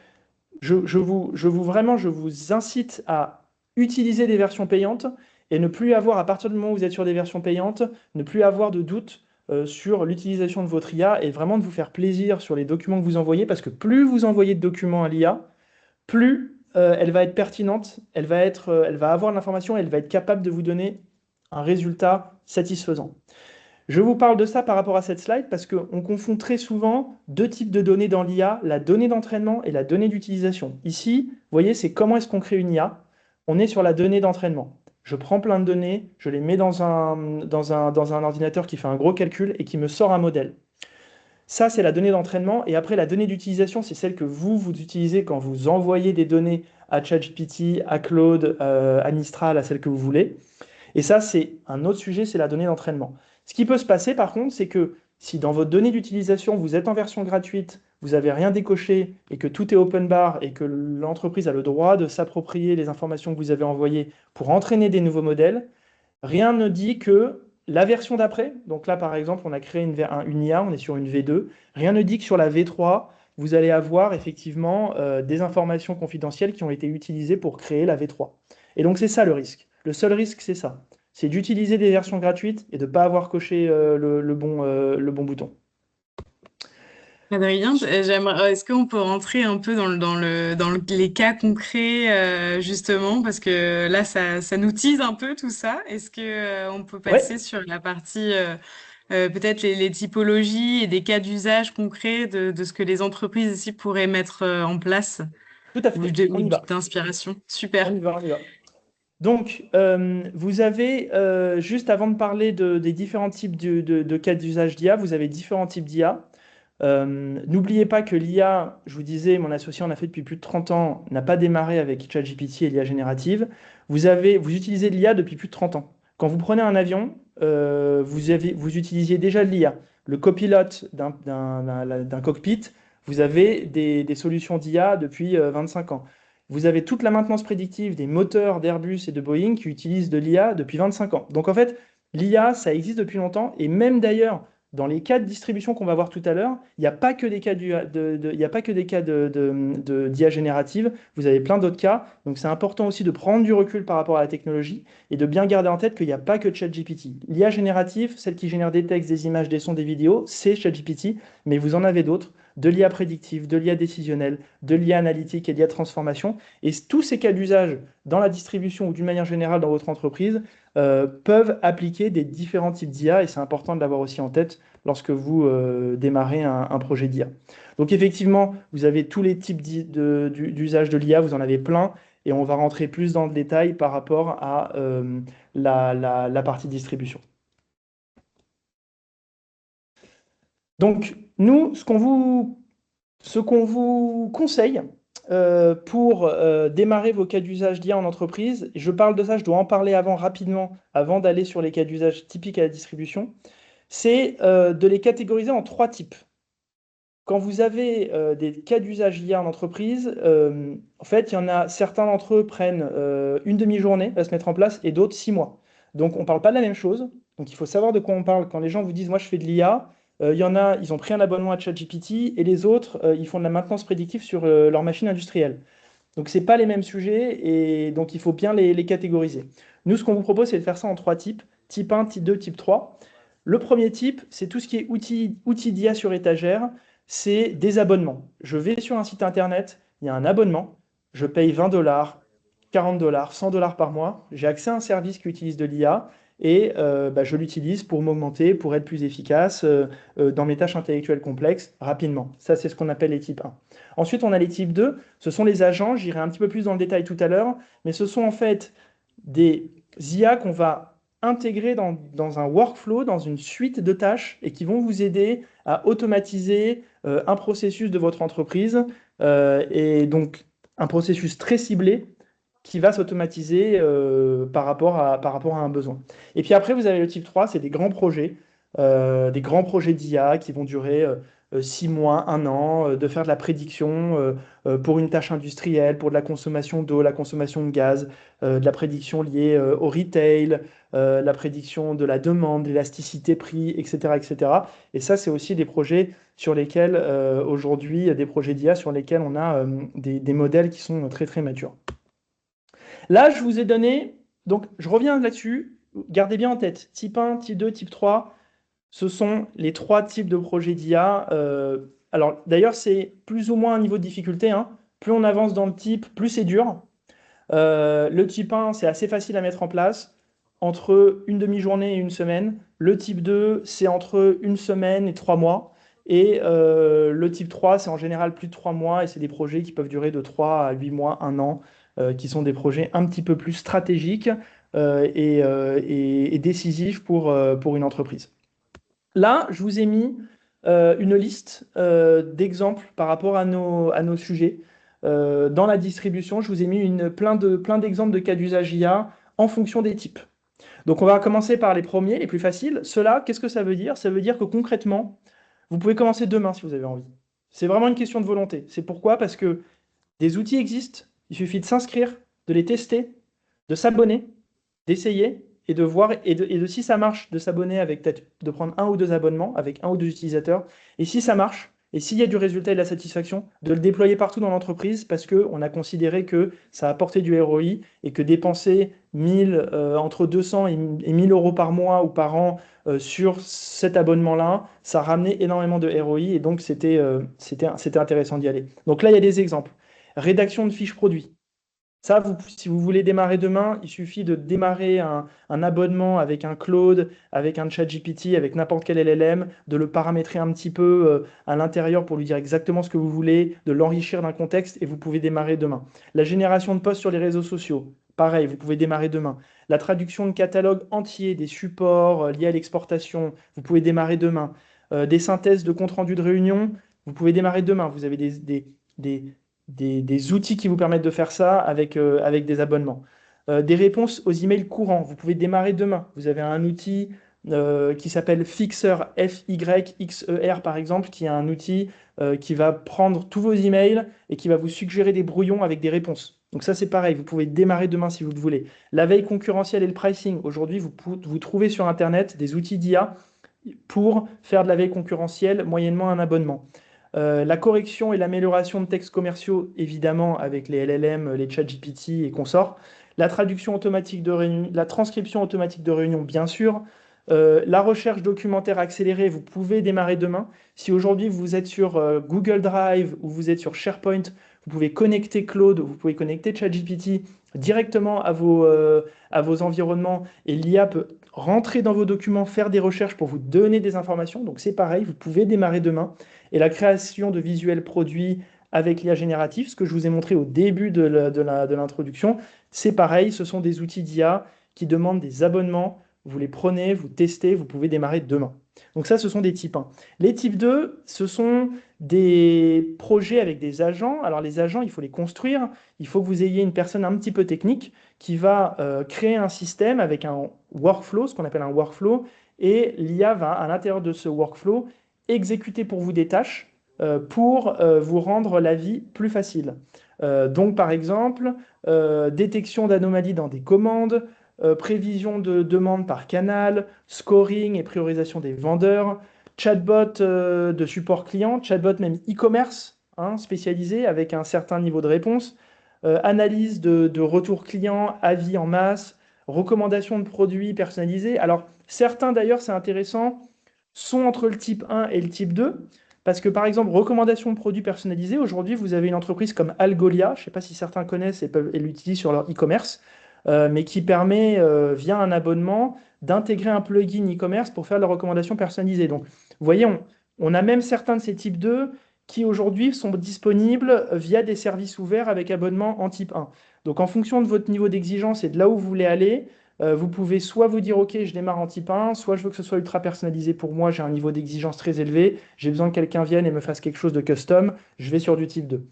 je vous incite à utiliser des versions payantes et ne plus avoir, à partir du moment où vous êtes sur des versions payantes, ne plus avoir de doute sur l'utilisation de votre IA et vraiment de vous faire plaisir sur les documents que vous envoyez, parce que plus vous envoyez de documents à l'IA, plus elle va être pertinente, elle va avoir de l'information, elle va être capable de vous donner un résultat satisfaisant. Je vous parle de ça par rapport à cette slide parce qu'on confond très souvent deux types de données dans l'IA, la donnée d'entraînement et la donnée d'utilisation. Ici, vous voyez, c'est comment est-ce qu'on crée une IA. On est sur la donnée d'entraînement. Je prends plein de données, je les mets dans un ordinateur qui fait un gros calcul et qui me sort un modèle. Ça, c'est la donnée d'entraînement. Et après, la donnée d'utilisation, c'est celle que vous utilisez quand vous envoyez des données à ChatGPT, à Claude, à Mistral, à celle que vous voulez. Et ça, c'est un autre sujet, c'est la donnée d'entraînement. Ce qui peut se passer, par contre, c'est que si dans votre donnée d'utilisation, vous êtes en version gratuite, vous n'avez rien décoché et que tout est open bar et que l'entreprise a le droit de s'approprier les informations que vous avez envoyées pour entraîner des nouveaux modèles, rien ne dit que la version d'après, donc là par exemple on a créé une IA, on est sur une V2, rien ne dit que sur la V3, vous allez avoir effectivement des informations confidentielles qui ont été utilisées pour créer la V3. Et donc c'est ça le risque. Le seul risque c'est ça. C'est d'utiliser des versions gratuites et de ne pas avoir coché le bon bouton. Adrien, est-ce qu'on peut rentrer un peu les cas concrets, justement, parce que là, ça nous tease un peu tout ça. Est-ce que, on peut passer Ouais, sur la partie, peut-être les typologies et des cas d'usage concrets de ce que les entreprises ici pourraient mettre en place tout à ou fait, on y va. d'inspiration? Super. On y va, on y va. Donc, vous avez, juste avant de parler des différents types de cas d'usage d'IA, vous avez différents types d'IA. N'oubliez pas que l'IA, je vous disais, mon associé en a fait depuis plus de 30 ans, n'a pas démarré avec ChatGPT et l'IA générative. Vous utilisez de l'IA depuis plus de 30 ans. Quand vous prenez un avion, vous utilisiez déjà de l'IA. Le copilote d'un cockpit, vous avez des solutions d'IA depuis 25 ans. Vous avez toute la maintenance prédictive des moteurs d'Airbus et de Boeing qui utilisent de l'IA depuis 25 ans. Donc en fait, l'IA, ça existe depuis longtemps, et même d'ailleurs, dans les cas de distribution qu'on va voir tout à l'heure, il n'y a pas que des cas il y a pas que des cas d'IA générative, vous avez plein d'autres cas. Donc c'est important aussi de prendre du recul par rapport à la technologie et de bien garder en tête qu'il n'y a pas que ChatGPT. L'IA générative, celle qui génère des textes, des images, des sons, des vidéos, c'est ChatGPT, mais vous en avez d'autres, de l'IA prédictive, de l'IA décisionnelle, de l'IA analytique et de l'IA transformation. Et tous ces cas d'usage dans la distribution ou d'une manière générale dans votre entreprise peuvent appliquer des différents types d'IA, et c'est important de l'avoir aussi en tête lorsque vous démarrez un projet d'IA. Donc effectivement, vous avez tous les types d'usage de l'IA, vous en avez plein, et on va rentrer plus dans le détail par rapport à la partie distribution. Donc nous, ce qu'on vous conseille pour démarrer vos cas d'usage d'IA en entreprise, et je parle de ça, je dois en parler rapidement, avant d'aller sur les cas d'usage typiques à la distribution, c'est de les catégoriser en 3 types. Quand vous avez des cas d'usage IA en entreprise, en fait, il y en a certains d'entre eux prennent une demi-journée à se mettre en place et d'autres 6 mois. Donc, on ne parle pas de la même chose. Donc, il faut savoir de quoi on parle. Quand les gens vous disent, moi, je fais de l'IA, il y en a, ils ont pris un abonnement à ChatGPT et les autres, ils font de la maintenance prédictive sur leur machine industrielle. Donc, ce n'est pas les mêmes sujets et donc il faut bien les catégoriser. Nous, ce qu'on vous propose, c'est de faire ça en 3 types, type 1, type 2, type 3. Le premier type, c'est tout ce qui est outils d'IA sur étagère, c'est des abonnements. Je vais sur un site internet, il y a un abonnement, je paye 20 $, 40 $, 100 $ par mois, j'ai accès à un service qui utilise de l'IA et je l'utilise pour m'augmenter, pour être plus efficace dans mes tâches intellectuelles complexes rapidement. Ça, c'est ce qu'on appelle les types 1. Ensuite, on a les types 2, ce sont les agents, j'irai un petit peu plus dans le détail tout à l'heure, mais ce sont en fait des IA qu'on va intégrer dans un workflow, dans une suite de tâches et qui vont vous aider à automatiser un processus de votre entreprise et donc un processus très ciblé qui va s'automatiser par rapport à un besoin. Et puis après, vous avez le type 3, c'est des grands projets d'IA qui vont durer 6 mois, 1 an, de faire de la prédiction pour une tâche industrielle, pour de la consommation d'eau, la consommation de gaz, de la prédiction liée au retail, la prédiction de la demande, l'élasticité prix, etc., etc. Et ça, c'est aussi des projets sur lesquels, aujourd'hui, des projets d'IA sur lesquels on a des modèles qui sont très, très matures. Là, je vous ai donné, donc je reviens là-dessus, gardez bien en tête, type 1, type 2, type 3, ce sont les 3 types de projets d'IA. Alors, d'ailleurs, c'est plus ou moins un niveau de difficulté, hein. Plus on avance dans le type, plus c'est dur. Le type 1, c'est assez facile à mettre en place, entre une demi-journée et une semaine. Le type 2, c'est entre une semaine et 3 mois. Et le type 3, c'est en général plus de 3 mois et c'est des projets qui peuvent durer de 3 à 8 mois, 1 an, qui sont des projets un petit peu plus stratégiques et décisifs pour une entreprise. Là, je vous ai mis une liste d'exemples par rapport à nos sujets. Dans la distribution, je vous ai mis plein d'exemples de cas d'usage IA en fonction des types. Donc, on va commencer par les premiers, les plus faciles. Cela, qu'est-ce que ça veut dire? Ça veut dire que concrètement, vous pouvez commencer demain si vous avez envie. C'est vraiment une question de volonté. C'est pourquoi? Parce que des outils existent. Il suffit de s'inscrire, de les tester, de s'abonner, d'essayer et de voir, si ça marche, de s'abonner avec peut-être de prendre 1 ou 2 abonnements avec 1 ou 2 utilisateurs. Et si ça marche, et s'il y a du résultat et de la satisfaction, de le déployer partout dans l'entreprise parce qu'on a considéré que ça apportait du ROI et que dépenser entre 200 et 1000 euros par mois ou par an sur cet abonnement-là, ça ramenait énormément de ROI et donc c'était intéressant d'y aller. Donc là, il y a des exemples. Rédaction de fiches produits. Ça, si vous voulez démarrer demain, il suffit de démarrer un abonnement avec un Claude, avec un ChatGPT, avec n'importe quel LLM, de le paramétrer un petit peu à l'intérieur pour lui dire exactement ce que vous voulez, de l'enrichir d'un contexte et vous pouvez démarrer demain. La génération de posts sur les réseaux sociaux, pareil, vous pouvez démarrer demain. La traduction de catalogues entiers, des supports liés à l'exportation, vous pouvez démarrer demain. Des synthèses de compte rendu de réunion, vous pouvez démarrer demain. Vous avez des outils qui vous permettent de faire ça avec des abonnements. Des réponses aux emails courants, vous pouvez démarrer demain. Vous avez un outil qui s'appelle Fixer, F-Y-X-E-R par exemple, qui est un outil qui va prendre tous vos emails et qui va vous suggérer des brouillons avec des réponses. Donc ça c'est pareil, vous pouvez démarrer demain si vous le voulez. La veille concurrentielle et le pricing, aujourd'hui vous trouvez sur Internet des outils d'IA pour faire de la veille concurrentielle moyennement un abonnement. La correction et l'amélioration de textes commerciaux, évidemment, avec les LLM, les ChatGPT et consorts. La traduction automatique de réunion, la transcription automatique de réunion, bien sûr. La recherche documentaire accélérée, vous pouvez démarrer demain. Si aujourd'hui vous êtes sur Google Drive ou vous êtes sur SharePoint, vous pouvez connecter Claude, vous pouvez connecter ChatGPT directement à vos environnements et l'IA peut rentrer dans vos documents, faire des recherches pour vous donner des informations. Donc c'est pareil, vous pouvez démarrer demain. Et la création de visuels produits avec l'IA générative, ce que je vous ai montré au début de l'introduction, c'est pareil, ce sont des outils d'IA qui demandent des abonnements. Vous les prenez, vous testez, vous pouvez démarrer demain. Donc ça, ce sont des types 1. Les types 2, ce sont des projets avec des agents. Alors les agents, il faut les construire. Il faut que vous ayez une personne un petit peu technique qui va créer un système avec un workflow, ce qu'on appelle un workflow, et l'IA va, à l'intérieur de ce workflow, exécuter pour vous des tâches pour vous rendre la vie plus facile. Donc par exemple, détection d'anomalies dans des commandes, prévision de demandes par canal, scoring et priorisation des vendeurs, chatbot de support client, chatbot même e-commerce spécialisé avec un certain niveau de réponse, analyse de retour client, avis en masse, recommandation de produits personnalisés. Alors certains d'ailleurs, c'est intéressant, sont entre le type 1 et le type 2. Parce que par exemple, recommandation de produits personnalisés, aujourd'hui vous avez une entreprise comme Algolia, je ne sais pas si certains connaissent et l'utilisent sur leur e-commerce, mais qui permet, via un abonnement, d'intégrer un plugin e-commerce pour faire de la recommandation personnalisée. Donc, vous voyez, on a même certains de ces types 2 qui aujourd'hui sont disponibles via des services ouverts avec abonnement en type 1. Donc, en fonction de votre niveau d'exigence et de là où vous voulez aller, vous pouvez soit vous dire, OK, je démarre en type 1, soit je veux que ce soit ultra personnalisé pour moi, j'ai un niveau d'exigence très élevé, j'ai besoin que quelqu'un vienne et me fasse quelque chose de custom, je vais sur du type 2.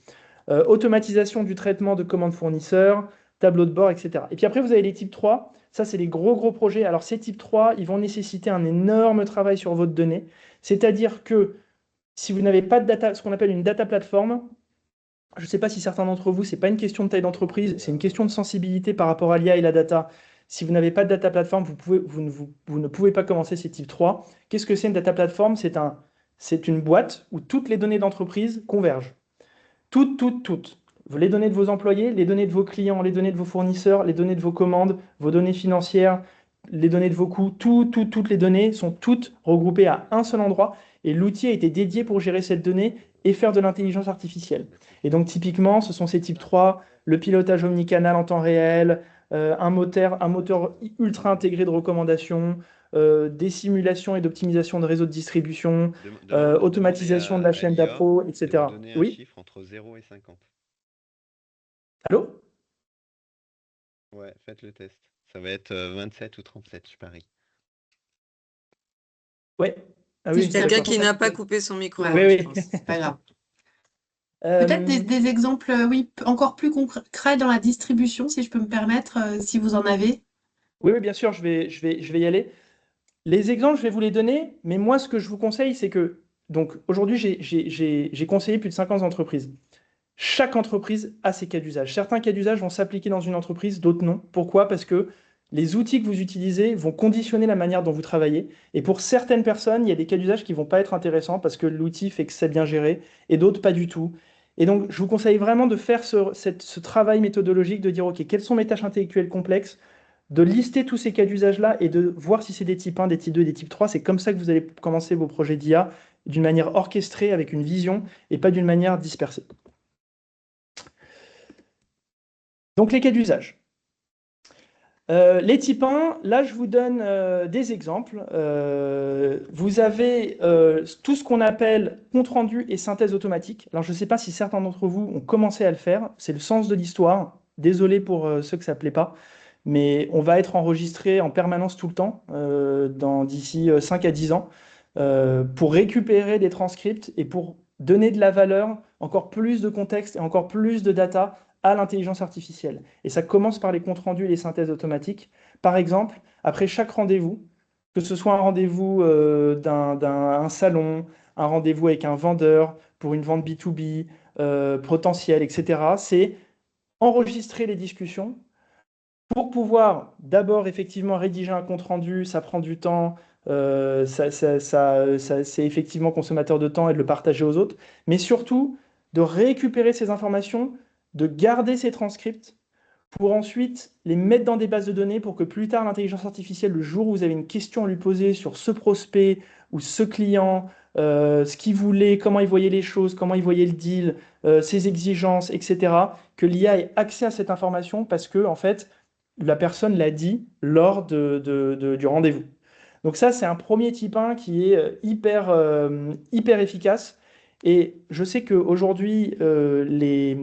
Automatisation du traitement de commandes fournisseurs, tableau de bord, etc. Et puis après, vous avez les types 3. Ça, c'est les gros projets. Alors, ces types 3, ils vont nécessiter un énorme travail sur votre donnée. C'est-à-dire que si vous n'avez pas de data, ce qu'on appelle une data platform, je ne sais pas si certains d'entre vous, ce n'est pas une question de taille d'entreprise, c'est une question de sensibilité par rapport à l'IA et la data. Si vous n'avez pas de data platform, vous ne pouvez pas commencer ces types 3. Qu'est-ce que c'est une data platform? C'est une boîte où toutes les données d'entreprise convergent. Toutes. Les données de vos employés, les données de vos clients, les données de vos fournisseurs, les données de vos commandes, vos données financières, les données de vos coûts, toutes les données sont toutes regroupées à un seul endroit et l'outil a été dédié pour gérer cette donnée et faire de l'intelligence artificielle. Et donc typiquement, ce sont ces types 3, le pilotage omnicanal en temps réel, un moteur ultra intégré de recommandation, des simulations et d'optimisation de réseaux de distribution, automatisation de la chaîne l'IA d'appro, de etc. me donner un Oui, chiffre entre 0 et 50. allô? Ouais, faites le test. Ça va être 27 ou 37, je parie. Ouais. Ah Si oui, je Quelqu'un d'accord. qui n'a pas coupé son micro, Ouais. hein, Oui, je oui. pense. C'est pas grave. Peut-être Euh, des exemples, oui, encore plus concrets dans la distribution, si je peux me permettre, si vous en avez. oui, bien sûr, je vais y aller. Les exemples, je vais vous les donner, mais moi, ce que je vous conseille, c'est que, donc, aujourd'hui, j'ai conseillé plus de 50 entreprises. Chaque entreprise a ses cas d'usage. Certains cas d'usage vont s'appliquer dans une entreprise, d'autres non. Pourquoi? Parce que les outils que vous utilisez vont conditionner la manière dont vous travaillez. Et pour certaines personnes, il y a des cas d'usage qui ne vont pas être intéressants parce que l'outil fait que c'est bien géré, et d'autres pas du tout. Et donc, je vous conseille vraiment de faire ce travail méthodologique, de dire, OK, quelles sont mes tâches intellectuelles complexes, de lister tous ces cas d'usage-là et de voir si c'est des types 1, des types 2, des types 3. C'est comme ça que vous allez commencer vos projets d'IA, d'une manière orchestrée, avec une vision, et pas d'une manière dispersée. Donc les cas d'usage. Les types 1, là je vous donne des exemples. Vous avez tout ce qu'on appelle compte-rendu et synthèse automatique. Alors je ne sais pas si certains d'entre vous ont commencé à le faire. C'est le sens de l'histoire. Désolé pour ceux que ça ne plaît pas. Mais on va être enregistré en permanence tout le temps, d'ici 5 à 10 ans, pour récupérer des transcripts et pour donner de la valeur, encore plus de contexte et encore plus de data à l'intelligence artificielle. Et ça commence par les comptes rendus et les synthèses automatiques. Par exemple, après chaque rendez-vous, que ce soit un rendez-vous d'un salon, un rendez-vous avec un vendeur pour une vente B2B potentielle, etc., c'est enregistrer les discussions pour pouvoir d'abord effectivement rédiger un compte rendu. Ça prend du temps, c'est effectivement consommateur de temps et de le partager aux autres, mais surtout de récupérer ces informations, de garder ces transcripts pour ensuite les mettre dans des bases de données pour que plus tard l'intelligence artificielle, le jour où vous avez une question à lui poser sur ce prospect ou ce client, ce qu'il voulait, comment il voyait les choses, comment il voyait le deal, ses exigences, etc., que l'IA ait accès à cette information parce que en fait, la personne l'a dit lors du rendez-vous. Donc ça, c'est un premier type 1 qui est hyper efficace. Et je sais qu'aujourd'hui, les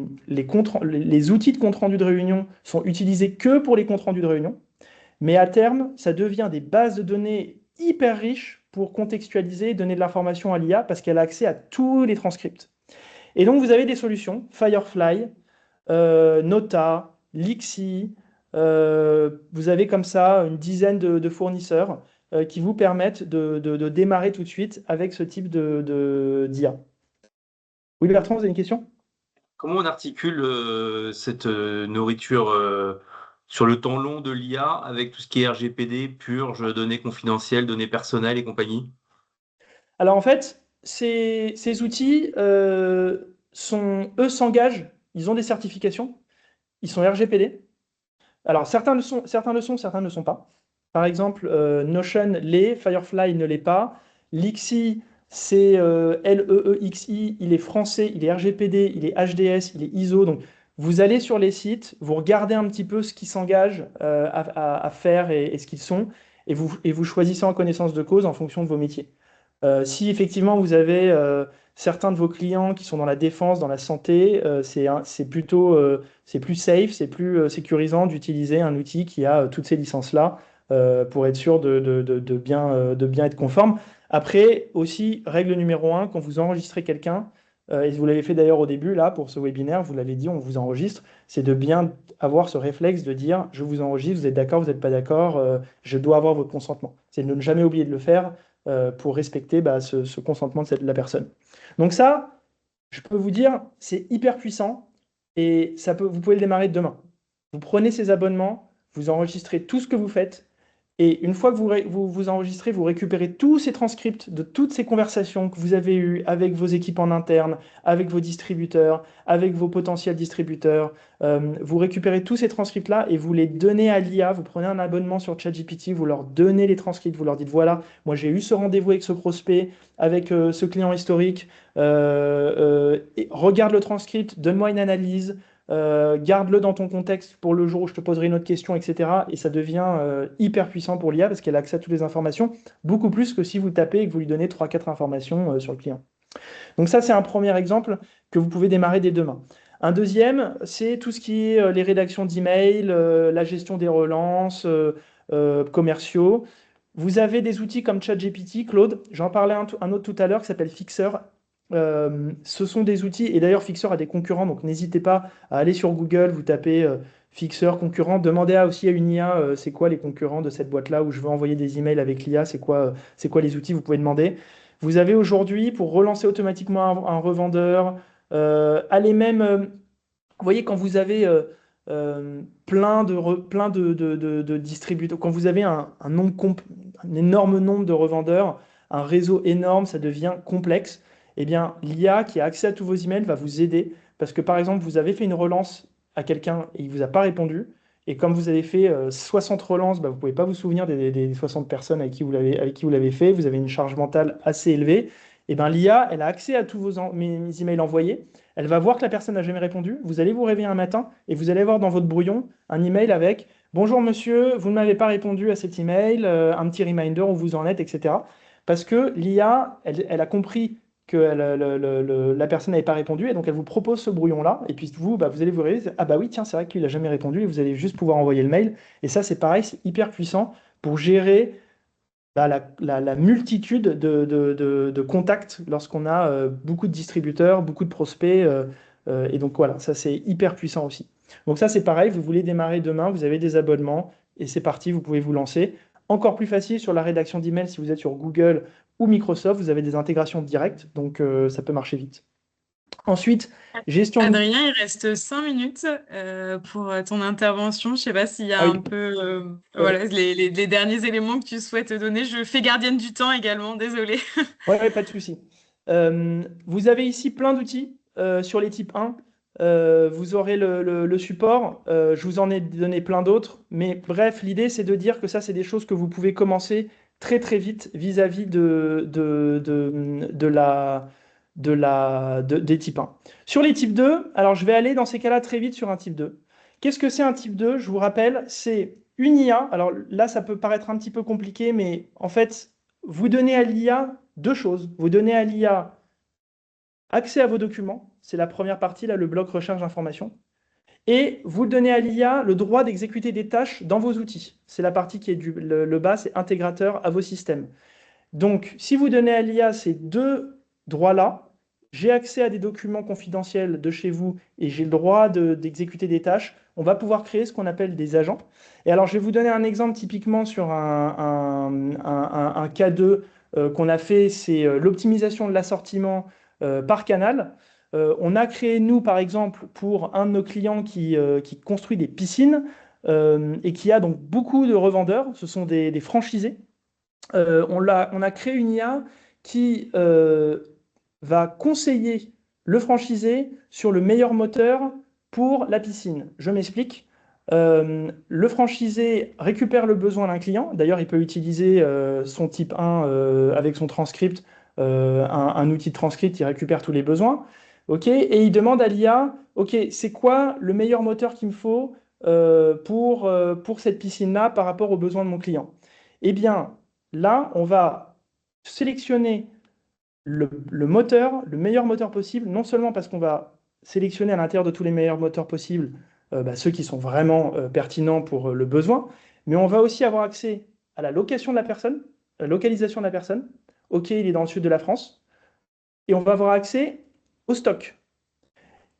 outils de compte-rendu de réunion sont utilisés que pour les comptes rendus de réunion. Mais à terme, ça devient des bases de données hyper riches pour contextualiser et donner de l'information à l'IA parce qu'elle a accès à tous les transcripts. Et donc, vous avez des solutions, Firefly, Nota, Lixi. Vous avez comme ça une dizaine de fournisseurs qui vous permettent de démarrer tout de suite avec ce type d'IA. Oui, Bertrand, vous avez une question? Comment on articule cette nourriture sur le temps long de l'IA avec tout ce qui est RGPD, purge, données confidentielles, données personnelles et compagnie? Alors en fait, ces outils eux s'engagent, ils ont des certifications, ils sont RGPD. Alors certains le sont, certains ne le sont pas. Par exemple, Notion l'est, Firefly ne l'est pas. Lixi, c'est LEEXI, il est français, il est RGPD, il est HDS, il est ISO. Donc vous allez sur les sites, vous regardez un petit peu ce qu'ils s'engagent à faire et ce qu'ils sont, et vous choisissez en connaissance de cause en fonction de vos métiers. Si effectivement vous avez certains de vos clients qui sont dans la défense, dans la santé, c'est plus safe, c'est plus sécurisant d'utiliser un outil qui a toutes ces licences-là pour être sûr de bien être conforme. Après, aussi, règle numéro 1, quand vous enregistrez quelqu'un, et vous l'avez fait d'ailleurs au début, là, pour ce webinaire, vous l'avez dit, on vous enregistre, c'est de bien avoir ce réflexe de dire, je vous enregistre, vous êtes d'accord, vous n'êtes pas d'accord, je dois avoir votre consentement. C'est de ne jamais oublier de le faire pour respecter ce consentement de la personne. Donc ça, je peux vous dire, c'est hyper puissant et vous pouvez le démarrer demain. Vous prenez ces abonnements, vous enregistrez tout ce que vous faites Et une fois que vous enregistrez, vous récupérez tous ces transcripts de toutes ces conversations que vous avez eues avec vos équipes en interne, avec vos distributeurs, avec vos potentiels distributeurs. Vous récupérez tous ces transcripts-là et vous les donnez à l'IA. Vous prenez un abonnement sur ChatGPT, vous leur donnez les transcripts, vous leur dites, voilà, moi j'ai eu ce rendez-vous avec ce prospect, avec ce client historique. Regarde le transcript, donne-moi une analyse. Garde-le dans ton contexte pour le jour où je te poserai une autre question, etc. Et ça devient hyper puissant pour l'IA parce qu'elle a accès à toutes les informations, beaucoup plus que si vous tapez et que vous lui donnez 3-4 informations sur le client. Donc ça, c'est un premier exemple que vous pouvez démarrer dès demain. Un deuxième, c'est tout ce qui est les rédactions d'emails, la gestion des relances commerciaux. Vous avez des outils comme ChatGPT, Claude, j'en parlais un autre tout à l'heure qui s'appelle Fixer. Ce sont des outils, et d'ailleurs Fixer a des concurrents, donc n'hésitez pas à aller sur Google, vous tapez Fixer concurrent, demandez aussi à une IA c'est quoi les concurrents de cette boîte-là où je veux envoyer des emails avec l'IA, c'est quoi les outils, vous pouvez demander. Vous avez aujourd'hui, pour relancer automatiquement un revendeur, allez même, vous voyez, quand vous avez plein de distributeurs, quand vous avez un énorme nombre de revendeurs, un réseau énorme, ça devient complexe. Eh bien, l'IA qui a accès à tous vos emails va vous aider parce que, par exemple, vous avez fait une relance à quelqu'un et il ne vous a pas répondu. Et comme vous avez fait 60 relances, bah, vous ne pouvez pas vous souvenir des 60 personnes avec qui vous l'avez fait. Vous avez une charge mentale assez élevée. Et ben, l'IA, elle a accès à tous mes emails envoyés. Elle va voir que la personne n'a jamais répondu. Vous allez vous réveiller un matin et vous allez voir dans votre brouillon un email avec bonjour monsieur, vous ne m'avez pas répondu à cet email, un petit reminder où vous en êtes, etc. Parce que l'IA, elle a compris que la personne n'avait pas répondu et donc elle vous propose ce brouillon-là. Et puis vous, bah, vous allez vous réveiller, ah bah oui, tiens, c'est vrai qu'il n'a jamais répondu et vous allez juste pouvoir envoyer le mail. Et ça, c'est pareil, c'est hyper puissant pour gérer bah, la multitude de contacts lorsqu'on a beaucoup de distributeurs, beaucoup de prospects. Et donc voilà, ça c'est hyper puissant aussi. Donc ça c'est pareil, vous voulez démarrer demain, vous avez des abonnements et c'est parti, vous pouvez vous lancer. Encore plus facile sur la rédaction d'email si vous êtes sur Google ou Microsoft, vous avez des intégrations directes, donc ça peut marcher vite. Ensuite, gestion de... Adrien, il reste 5 minutes pour ton intervention. Je ne sais pas s'il y a Ah oui, un peu ouais, voilà, les derniers éléments que tu souhaites donner. Je fais gardienne du temps également, désolée. ouais, pas de souci. Vous avez ici plein d'outils sur les types 1. Vous aurez le support. Je vous en ai donné plein d'autres. Mais bref, l'idée, c'est de dire que ça, c'est des choses que vous pouvez commencer très très vite vis-à-vis des types 1. Sur les types 2, alors je vais aller dans ces cas-là très vite sur un type 2. Qu'est-ce que c'est un type 2? Je vous rappelle, c'est une IA. Alors là, ça peut paraître un petit peu compliqué, mais en fait, vous donnez à l'IA deux choses. Vous donnez à l'IA accès à vos documents, c'est la première partie, là, le bloc recherche d'informations, et vous donnez à l'IA le droit d'exécuter des tâches dans vos outils. C'est la partie qui est le bas, c'est intégrateur à vos systèmes. Donc, si vous donnez à l'IA ces deux droits-là, j'ai accès à des documents confidentiels de chez vous et j'ai le droit d'exécuter des tâches, on va pouvoir créer ce qu'on appelle des agents. Et alors, je vais vous donner un exemple typiquement sur un cas 2 qu'on a fait, c'est l'optimisation de l'assortiment par canal. On a créé, nous, par exemple, pour un de nos clients qui construit des piscines et qui a donc beaucoup de revendeurs, ce sont des franchisés. On a créé une IA qui va conseiller le franchisé sur le meilleur moteur pour la piscine. Je m'explique. Le franchisé récupère le besoin d'un client. D'ailleurs, il peut utiliser son type 1 avec son transcript, un outil de transcript, il récupère tous les besoins. OK, et il demande à l'IA, OK, c'est quoi le meilleur moteur qu'il me faut pour cette piscine-là par rapport aux besoins de mon client? Eh bien, là, on va sélectionner le moteur, le meilleur moteur possible, non seulement parce qu'on va sélectionner à l'intérieur de tous les meilleurs moteurs possibles ceux qui sont vraiment pertinents pour le besoin, mais on va aussi avoir accès à la location de la personne, la localisation de la personne. OK, il est dans le sud de la France. Et on va avoir accès au stock.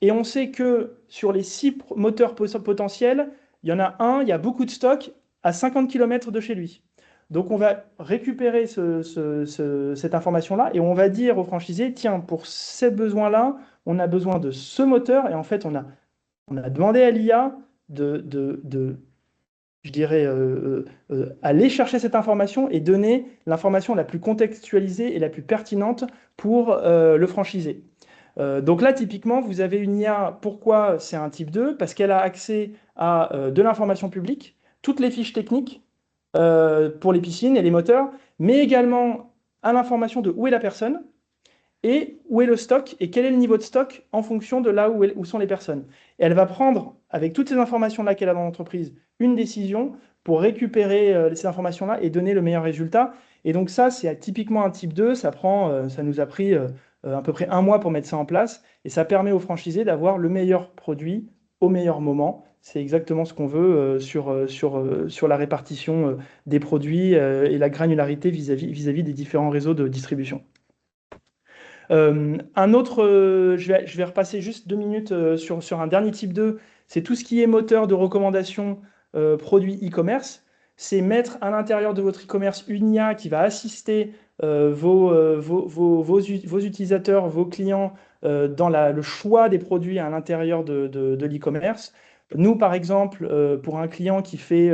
Et on sait que sur les 6 moteurs potentiels, il y en a un, il y a beaucoup de stock à 50 km de chez lui. Donc on va récupérer cette information-là et on va dire au franchisé, tiens, pour ces besoins-là, on a besoin de ce moteur. Et en fait, on a demandé à l'IA de je dirais, aller chercher cette information et donner l'information la plus contextualisée et la plus pertinente pour le franchisé. Donc là, typiquement, vous avez une IA. Pourquoi c'est un type 2? Parce qu'elle a accès à de l'information publique, toutes les fiches techniques pour les piscines et les moteurs, mais également à l'information de où est la personne et où est le stock et quel est le niveau de stock en fonction de là où sont les personnes. Et elle va prendre, avec toutes ces informations-là qu'elle a dans l'entreprise, une décision pour récupérer ces informations-là et donner le meilleur résultat. Et donc ça, c'est typiquement un type 2. Ça nous a pris à peu près un mois pour mettre ça en place. Et ça permet aux franchisés d'avoir le meilleur produit au meilleur moment. C'est exactement ce qu'on veut sur la répartition des produits et la granularité vis-à-vis des différents réseaux de distribution. Je vais repasser juste 2 minutes sur un dernier type 2. C'est tout ce qui est moteur de recommandation produits e-commerce. C'est mettre à l'intérieur de votre e-commerce une IA qui va assister vos utilisateurs, vos clients dans le choix des produits à l'intérieur de l'e-commerce. Nous, par exemple, pour un client qui fait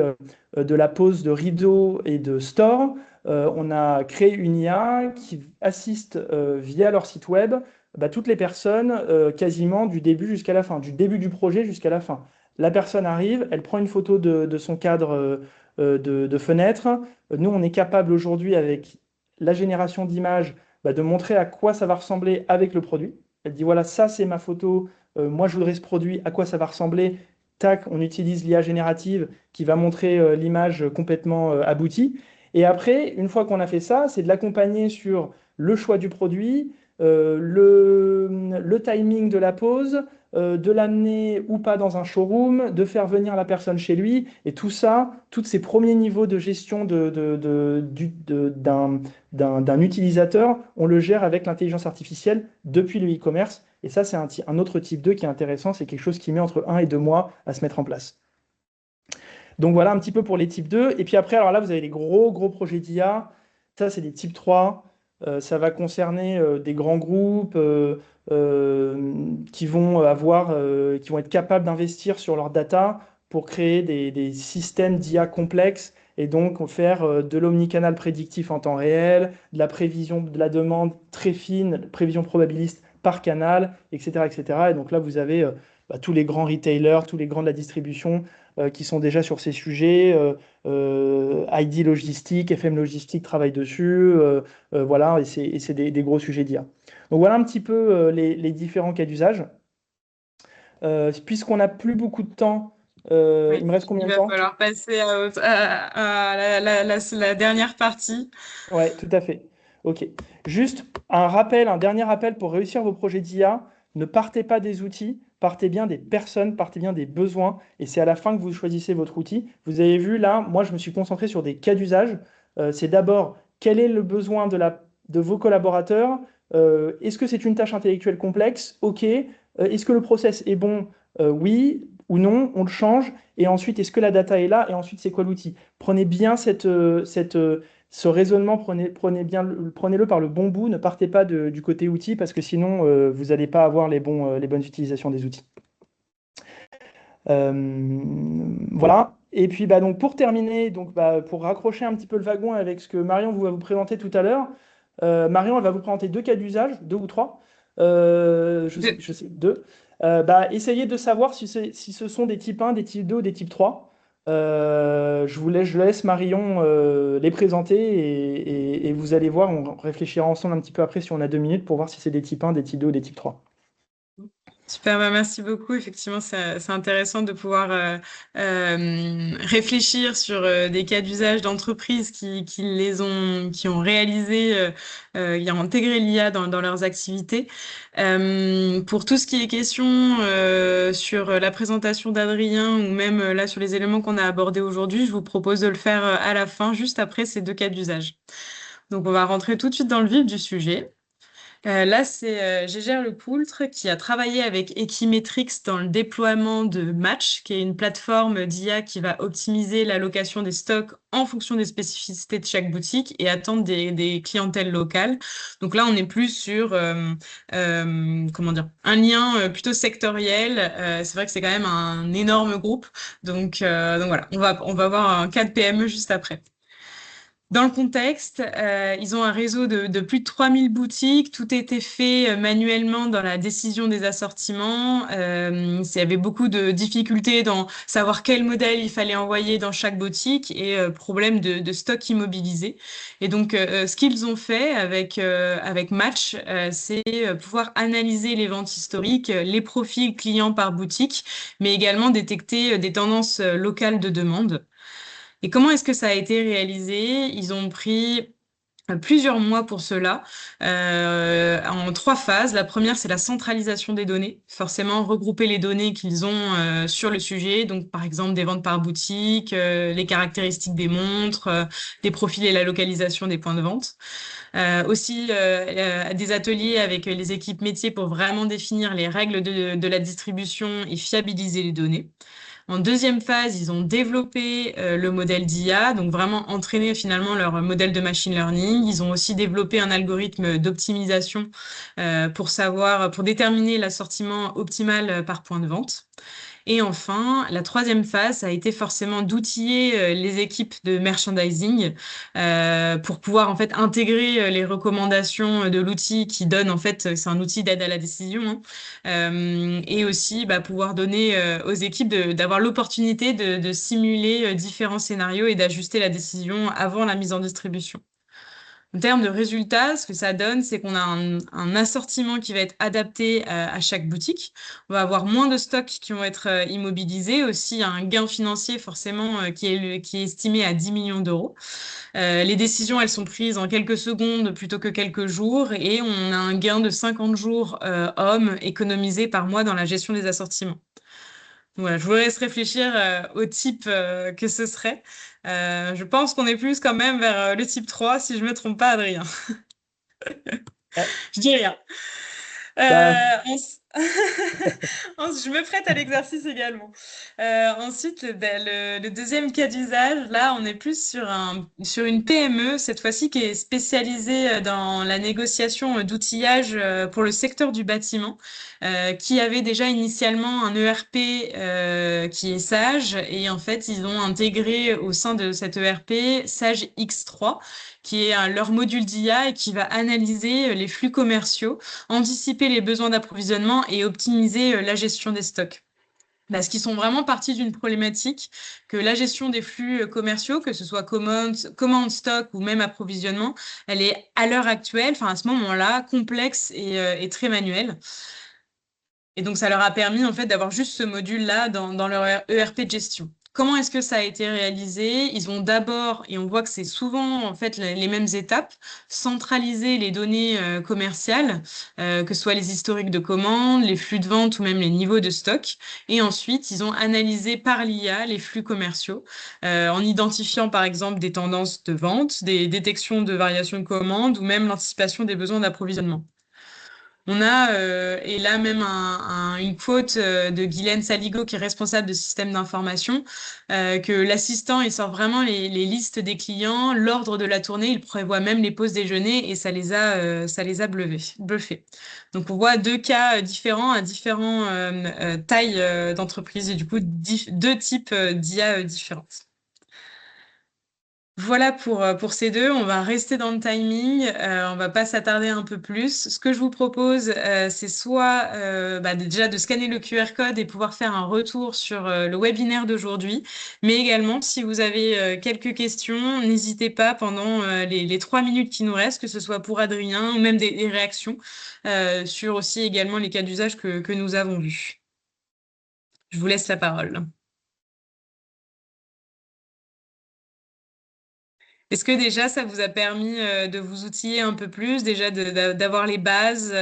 de la pose de rideaux et de store, on a créé une IA qui assiste via leur site web toutes les personnes quasiment du début jusqu'à la fin, du début du projet jusqu'à la fin. La personne arrive, elle prend une photo de son cadre de fenêtre. Nous, on est capable aujourd'hui, avec la génération d'images, de montrer à quoi ça va ressembler avec le produit. Elle dit, voilà, ça c'est ma photo, moi je voudrais ce produit, à quoi ça va ressembler. Tac, on utilise l'IA générative qui va montrer l'image complètement aboutie. Et après, une fois qu'on a fait ça, c'est de l'accompagner sur le choix du produit, le timing de la pose, de l'amener ou pas dans un showroom, de faire venir la personne chez lui. Et tout ça, tous ces premiers niveaux de gestion d'un utilisateur, on le gère avec l'intelligence artificielle depuis le e-commerce. Et ça, c'est un autre type 2 qui est intéressant. C'est quelque chose qui met entre 1 et 2 mois à se mettre en place. Donc voilà un petit peu pour les types 2. Et puis après, alors là, vous avez les gros projets d'IA. Ça, c'est des types 3. Ça va concerner des grands groupes qui vont être capables d'investir sur leur data pour créer des systèmes d'IA complexes et donc faire de l'omnicanal prédictif en temps réel, de la prévision de la demande très fine, prévision probabiliste par canal, etc., etc. Et donc là, vous avez tous les grands retailers, tous les grands de la distribution qui sont déjà sur ces sujets. ID Logistique, FM Logistique travaille dessus. Voilà, et c'est des gros sujets d'IA. Donc voilà un petit peu les différents cas d'usage. Puisqu'on n'a plus beaucoup de temps, Oui, il me reste combien il de va temps? falloir passer à la dernière partie. Ouais, tout à fait. Ok. Juste un dernier rappel pour réussir vos projets d'IA. Ne partez pas des outils, partez bien des personnes, partez bien des besoins. Et c'est à la fin que vous choisissez votre outil. Vous avez vu là, moi je me suis concentré sur des cas d'usage. C'est d'abord quel est le besoin de vos collaborateurs. Est-ce que c'est une tâche intellectuelle complexe? Ok. Est-ce que le process est bon? Oui ou non, on le change. Et ensuite, est-ce que la data est là? Et ensuite, c'est quoi l'outil? Prenez bien ce raisonnement, prenez-le par le bon bout, ne partez pas du côté outil parce que sinon, vous n'allez pas avoir les bonnes utilisations des outils. Voilà. Et puis, donc, pour terminer, pour raccrocher un petit peu le wagon avec ce que Marion va vous présenter tout à l'heure, Marion, elle va vous présenter 2 cas d'usage, 2 ou 3. Je sais, 2. Essayez de savoir si ce sont des types 1, des types 2 ou des types 3. Je laisse Marion les présenter et vous allez voir, on réfléchira ensemble un petit peu après si on a 2 minutes pour voir si c'est des types 1, des types 2 ou des types 3. Super, merci beaucoup. Effectivement, c'est intéressant de pouvoir réfléchir sur des cas d'usage d'entreprises qui ont réalisé, qui ont intégré l'IA dans leurs activités. Pour tout ce qui est question sur la présentation d'Adrien ou même là sur les éléments qu'on a abordés aujourd'hui, je vous propose de le faire à la fin, juste après ces 2 cas d'usage. Donc, on va rentrer tout de suite dans le vif du sujet. Là, c'est Gégère Lepoultre qui a travaillé avec Equimetrix dans le déploiement de Match, qui est une plateforme d'IA qui va optimiser l'allocation des stocks en fonction des spécificités de chaque boutique et attendre des clientèles locales. Donc là, on est plus sur comment dire, un lien plutôt sectoriel. C'est vrai que c'est quand même un énorme groupe. Donc voilà, on va voir un cas de PME juste après. Dans le contexte, ils ont un réseau de plus de 3000 boutiques. Tout était fait manuellement dans la décision des assortiments. Il y avait beaucoup de difficultés dans savoir quel modèle il fallait envoyer dans chaque boutique et problème de stock immobilisé. Et donc, ce qu'ils ont fait avec Match, c'est pouvoir analyser les ventes historiques, les profils clients par boutique, mais également détecter des tendances locales de demande. Et comment est-ce que ça a été réalisé? Ils ont pris plusieurs mois pour cela, en 3 phases. La première, c'est la centralisation des données. Forcément, regrouper les données qu'ils ont sur le sujet. Donc, par exemple, des ventes par boutique, les caractéristiques des montres, des profils et la localisation des points de vente. Aussi, des ateliers avec les équipes métiers pour vraiment définir les règles de la distribution et fiabiliser les données. En deuxième phase, ils ont développé le modèle d'IA, donc vraiment entraîné finalement leur modèle de machine learning. Ils ont aussi développé un algorithme d'optimisation pour déterminer l'assortiment optimal par point de vente. Et enfin, la troisième phase a été forcément d'outiller les équipes de merchandising pour pouvoir en fait intégrer les recommandations de l'outil qui donne en fait, c'est un outil d'aide à la décision, hein, et aussi pouvoir donner aux équipes d'avoir l'opportunité de simuler différents scénarios et d'ajuster la décision avant la mise en distribution. En termes de résultats, ce que ça donne, c'est qu'on a un assortiment qui va être adapté à chaque boutique. On va avoir moins de stocks qui vont être immobilisés, aussi un gain financier forcément qui est estimé à 10 millions d'euros. Les décisions, elles sont prises en quelques secondes plutôt que quelques jours et on a un gain de 50 jours hommes économisés par mois dans la gestion des assortiments. Voilà, je vous laisse réfléchir au type que ce serait. Je pense qu'on est plus quand même vers le type 3, si je me trompe pas, Adrien. Ah, Je dis rien. bah, Je me prête à l'exercice également. Ensuite, le deuxième cas d'usage, là, on est plus sur une PME, cette fois-ci, qui est spécialisée dans la négociation d'outillage pour le secteur du bâtiment, qui avait déjà initialement un ERP qui est Sage, et en fait, ils ont intégré au sein de cet ERP Sage X3, qui est leur module d'IA et qui va analyser les flux commerciaux, anticiper les besoins d'approvisionnement et optimiser la gestion des stocks. Parce qu'ils sont vraiment partis d'une problématique que la gestion des flux commerciaux, que ce soit commande, stock ou même approvisionnement, elle est à l'heure actuelle, enfin à ce moment-là, complexe et très manuelle. Et donc, ça leur a permis en fait d'avoir juste ce module-là dans leur ERP de gestion. Comment est-ce que ça a été réalisé? Ils ont d'abord, et on voit que c'est souvent en fait les mêmes étapes, centraliser les données commerciales, que ce soit les historiques de commandes, les flux de vente ou même les niveaux de stock. Et ensuite, ils ont analysé par l'IA les flux commerciaux, en identifiant par exemple des tendances de vente, des détections de variations de commandes ou même l'anticipation des besoins d'approvisionnement. On a, et là même une quote de Guylaine Saligo, qui est responsable de système d'information, que l'assistant, il sort vraiment les listes des clients, l'ordre de la tournée, il prévoit même les pauses déjeuner et ça les a bluffés. Donc on voit 2 cas différents à différents tailles d'entreprise et du coup deux types d'IA différentes. Voilà pour ces deux. On va rester dans le timing. On va pas s'attarder un peu plus. Ce que je vous propose, c'est soit déjà de scanner le QR code et pouvoir faire un retour sur le webinaire d'aujourd'hui, mais également si vous avez quelques questions, n'hésitez pas pendant les 3 minutes qui nous restent, que ce soit pour Adrien ou même des réactions sur aussi également les cas d'usage que nous avons vus. Je vous laisse la parole. Est-ce que déjà ça vous a permis de vous outiller un peu plus, déjà d'avoir les bases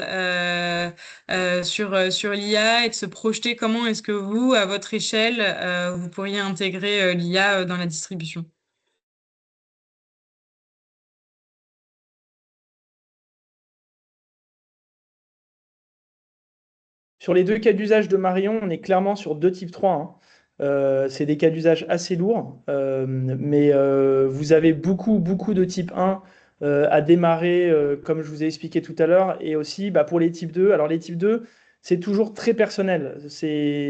sur l'IA et de se projeter comment est-ce que vous, à votre échelle, vous pourriez intégrer l'IA dans la distribution? Sur les deux cas d'usage de Marion, on est clairement sur 2 types 3, hein. C'est des cas d'usage assez lourds, mais vous avez beaucoup, beaucoup de type 1 à démarrer, comme je vous ai expliqué tout à l'heure, et aussi bah, pour les types 2. Alors les types 2, c'est toujours très personnel.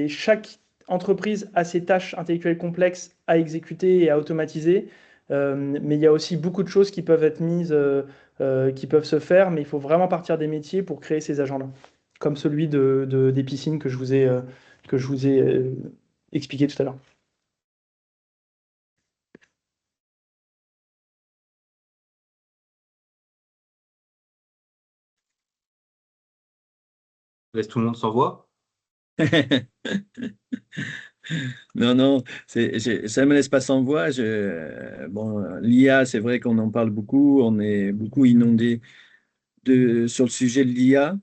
Chaque entreprise a ses tâches intellectuelles complexes à exécuter et à automatiser, mais il y a aussi beaucoup de choses qui peuvent être mises, qui peuvent se faire, mais il faut vraiment partir des métiers pour créer ces agents-là, comme celui des piscines que je vous ai expliqué tout à l'heure. Laisse tout le monde sans voix. Non, non, ça ne me laisse pas sans voix. Bon, l'IA, c'est vrai qu'on en parle beaucoup, on est beaucoup inondé sur le sujet de l'IA.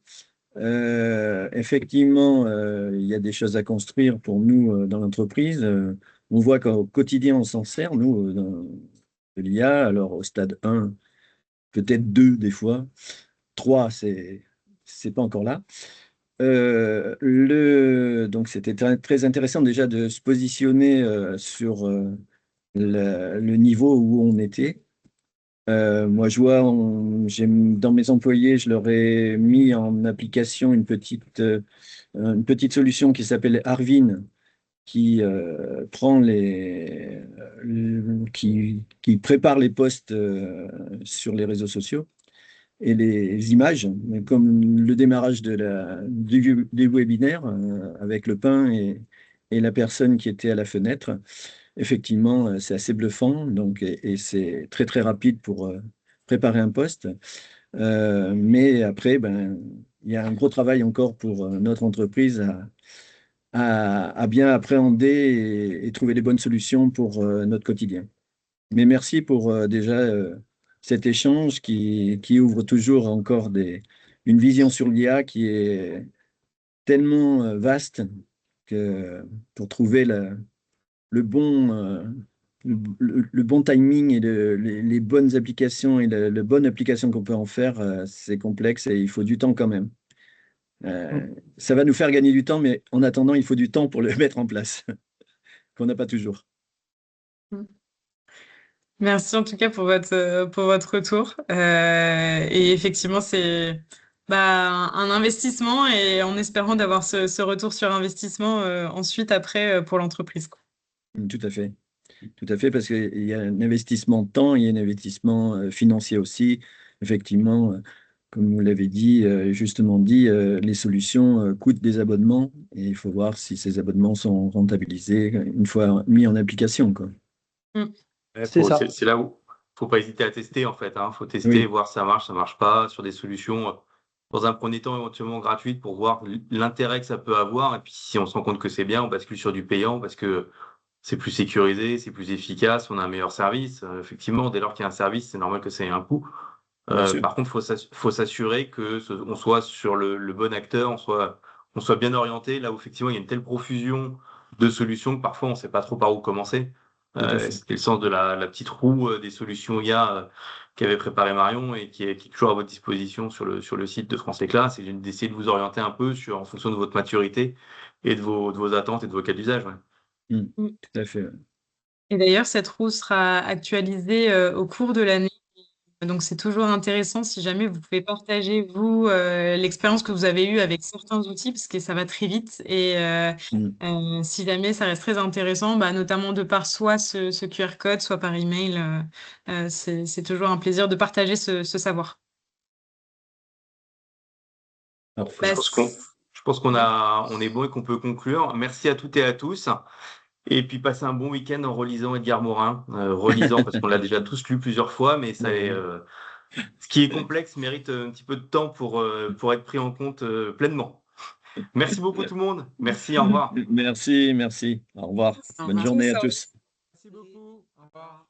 Effectivement, il y a des choses à construire pour nous dans l'entreprise. On voit qu'au quotidien, on s'en sert, nous, de l'IA. Alors, au stade 1, peut-être 2 des fois. 3, c'est pas encore là. Donc, c'était très intéressant déjà de se positionner sur le niveau où on était. Moi, je vois, dans mes employés, je leur ai mis en application une petite solution qui s'appelle Arvin, qui qui prépare les posts sur les réseaux sociaux et les images, comme le démarrage des webinaires avec le pain et la personne qui était à la fenêtre. Effectivement, c'est assez bluffant, donc, et c'est très très rapide pour préparer un poste. Mais après, ben, il y a un gros travail encore pour notre entreprise à bien appréhender et trouver les bonnes solutions pour notre quotidien. Mais merci pour déjà cet échange qui ouvre toujours encore une vision sur l'IA qui est tellement vaste que pour trouver le bon, le bon timing et les bonnes applications et la bonne application qu'on peut en faire, c'est complexe et il faut du temps quand même. Ça va nous faire gagner du temps, mais en attendant, il faut du temps pour le mettre en place, qu'on n'a pas toujours. Merci en tout cas pour votre retour. Et effectivement, c'est un investissement et en espérant d'avoir ce retour sur investissement ensuite après pour l'entreprise, quoi. Tout à fait. Tout à fait, parce qu'il y a un investissement de temps, il y a un investissement financier aussi. Effectivement, comme vous l'avez dit, justement dit, les solutions coûtent des abonnements et il faut voir si ces abonnements sont rentabilisés une fois mis en application, quoi. Ouais, C'est ça. c'est là où faut pas hésiter à tester en fait, hein. Faut tester, Oui. voir si ça marche pas sur des solutions dans un premier temps éventuellement gratuites pour voir l'intérêt que ça peut avoir. Et puis si on se rend compte que c'est bien, on bascule sur du payant parce que c'est plus sécurisé, c'est plus efficace, on a un meilleur service. Effectivement, dès lors qu'il y a un service, c'est normal que ça ait un coût. Bien sûr. Par contre, faut s'assurer que on soit sur le bon acteur, on soit bien orienté. Là où effectivement il y a une telle profusion de solutions que parfois on ne sait pas trop par où commencer. Tout à fait. C'était le sens de la petite roue des solutions IA qu'avait préparé Marion et qui est toujours à votre disposition sur le site de France Éclat. C'est d'essayer de vous orienter un peu en fonction de votre maturité et de vos attentes et de vos cas d'usage. Ouais. Tout à fait. Et d'ailleurs, cette roue sera actualisée au cours de l'année. Donc, c'est toujours intéressant si jamais vous pouvez partager, vous, l'expérience que vous avez eue avec certains outils, parce que ça va très vite. Et si jamais ça reste très intéressant, notamment de par soit ce QR code, soit par email, c'est toujours un plaisir de partager ce savoir. Parfait. Je pense on est bon et qu'on peut conclure. Merci à toutes et à tous. Et puis passez un bon week-end en relisant Edgar Morin. Relisant parce qu'on l'a déjà tous lu plusieurs fois, mais ça est, ce qui est complexe mérite un petit peu de temps pour être pris en compte pleinement. Merci beaucoup tout le monde. Merci, au revoir. Merci. Au revoir. Au Bonne revoir. journée à tous. Merci beaucoup. Au revoir.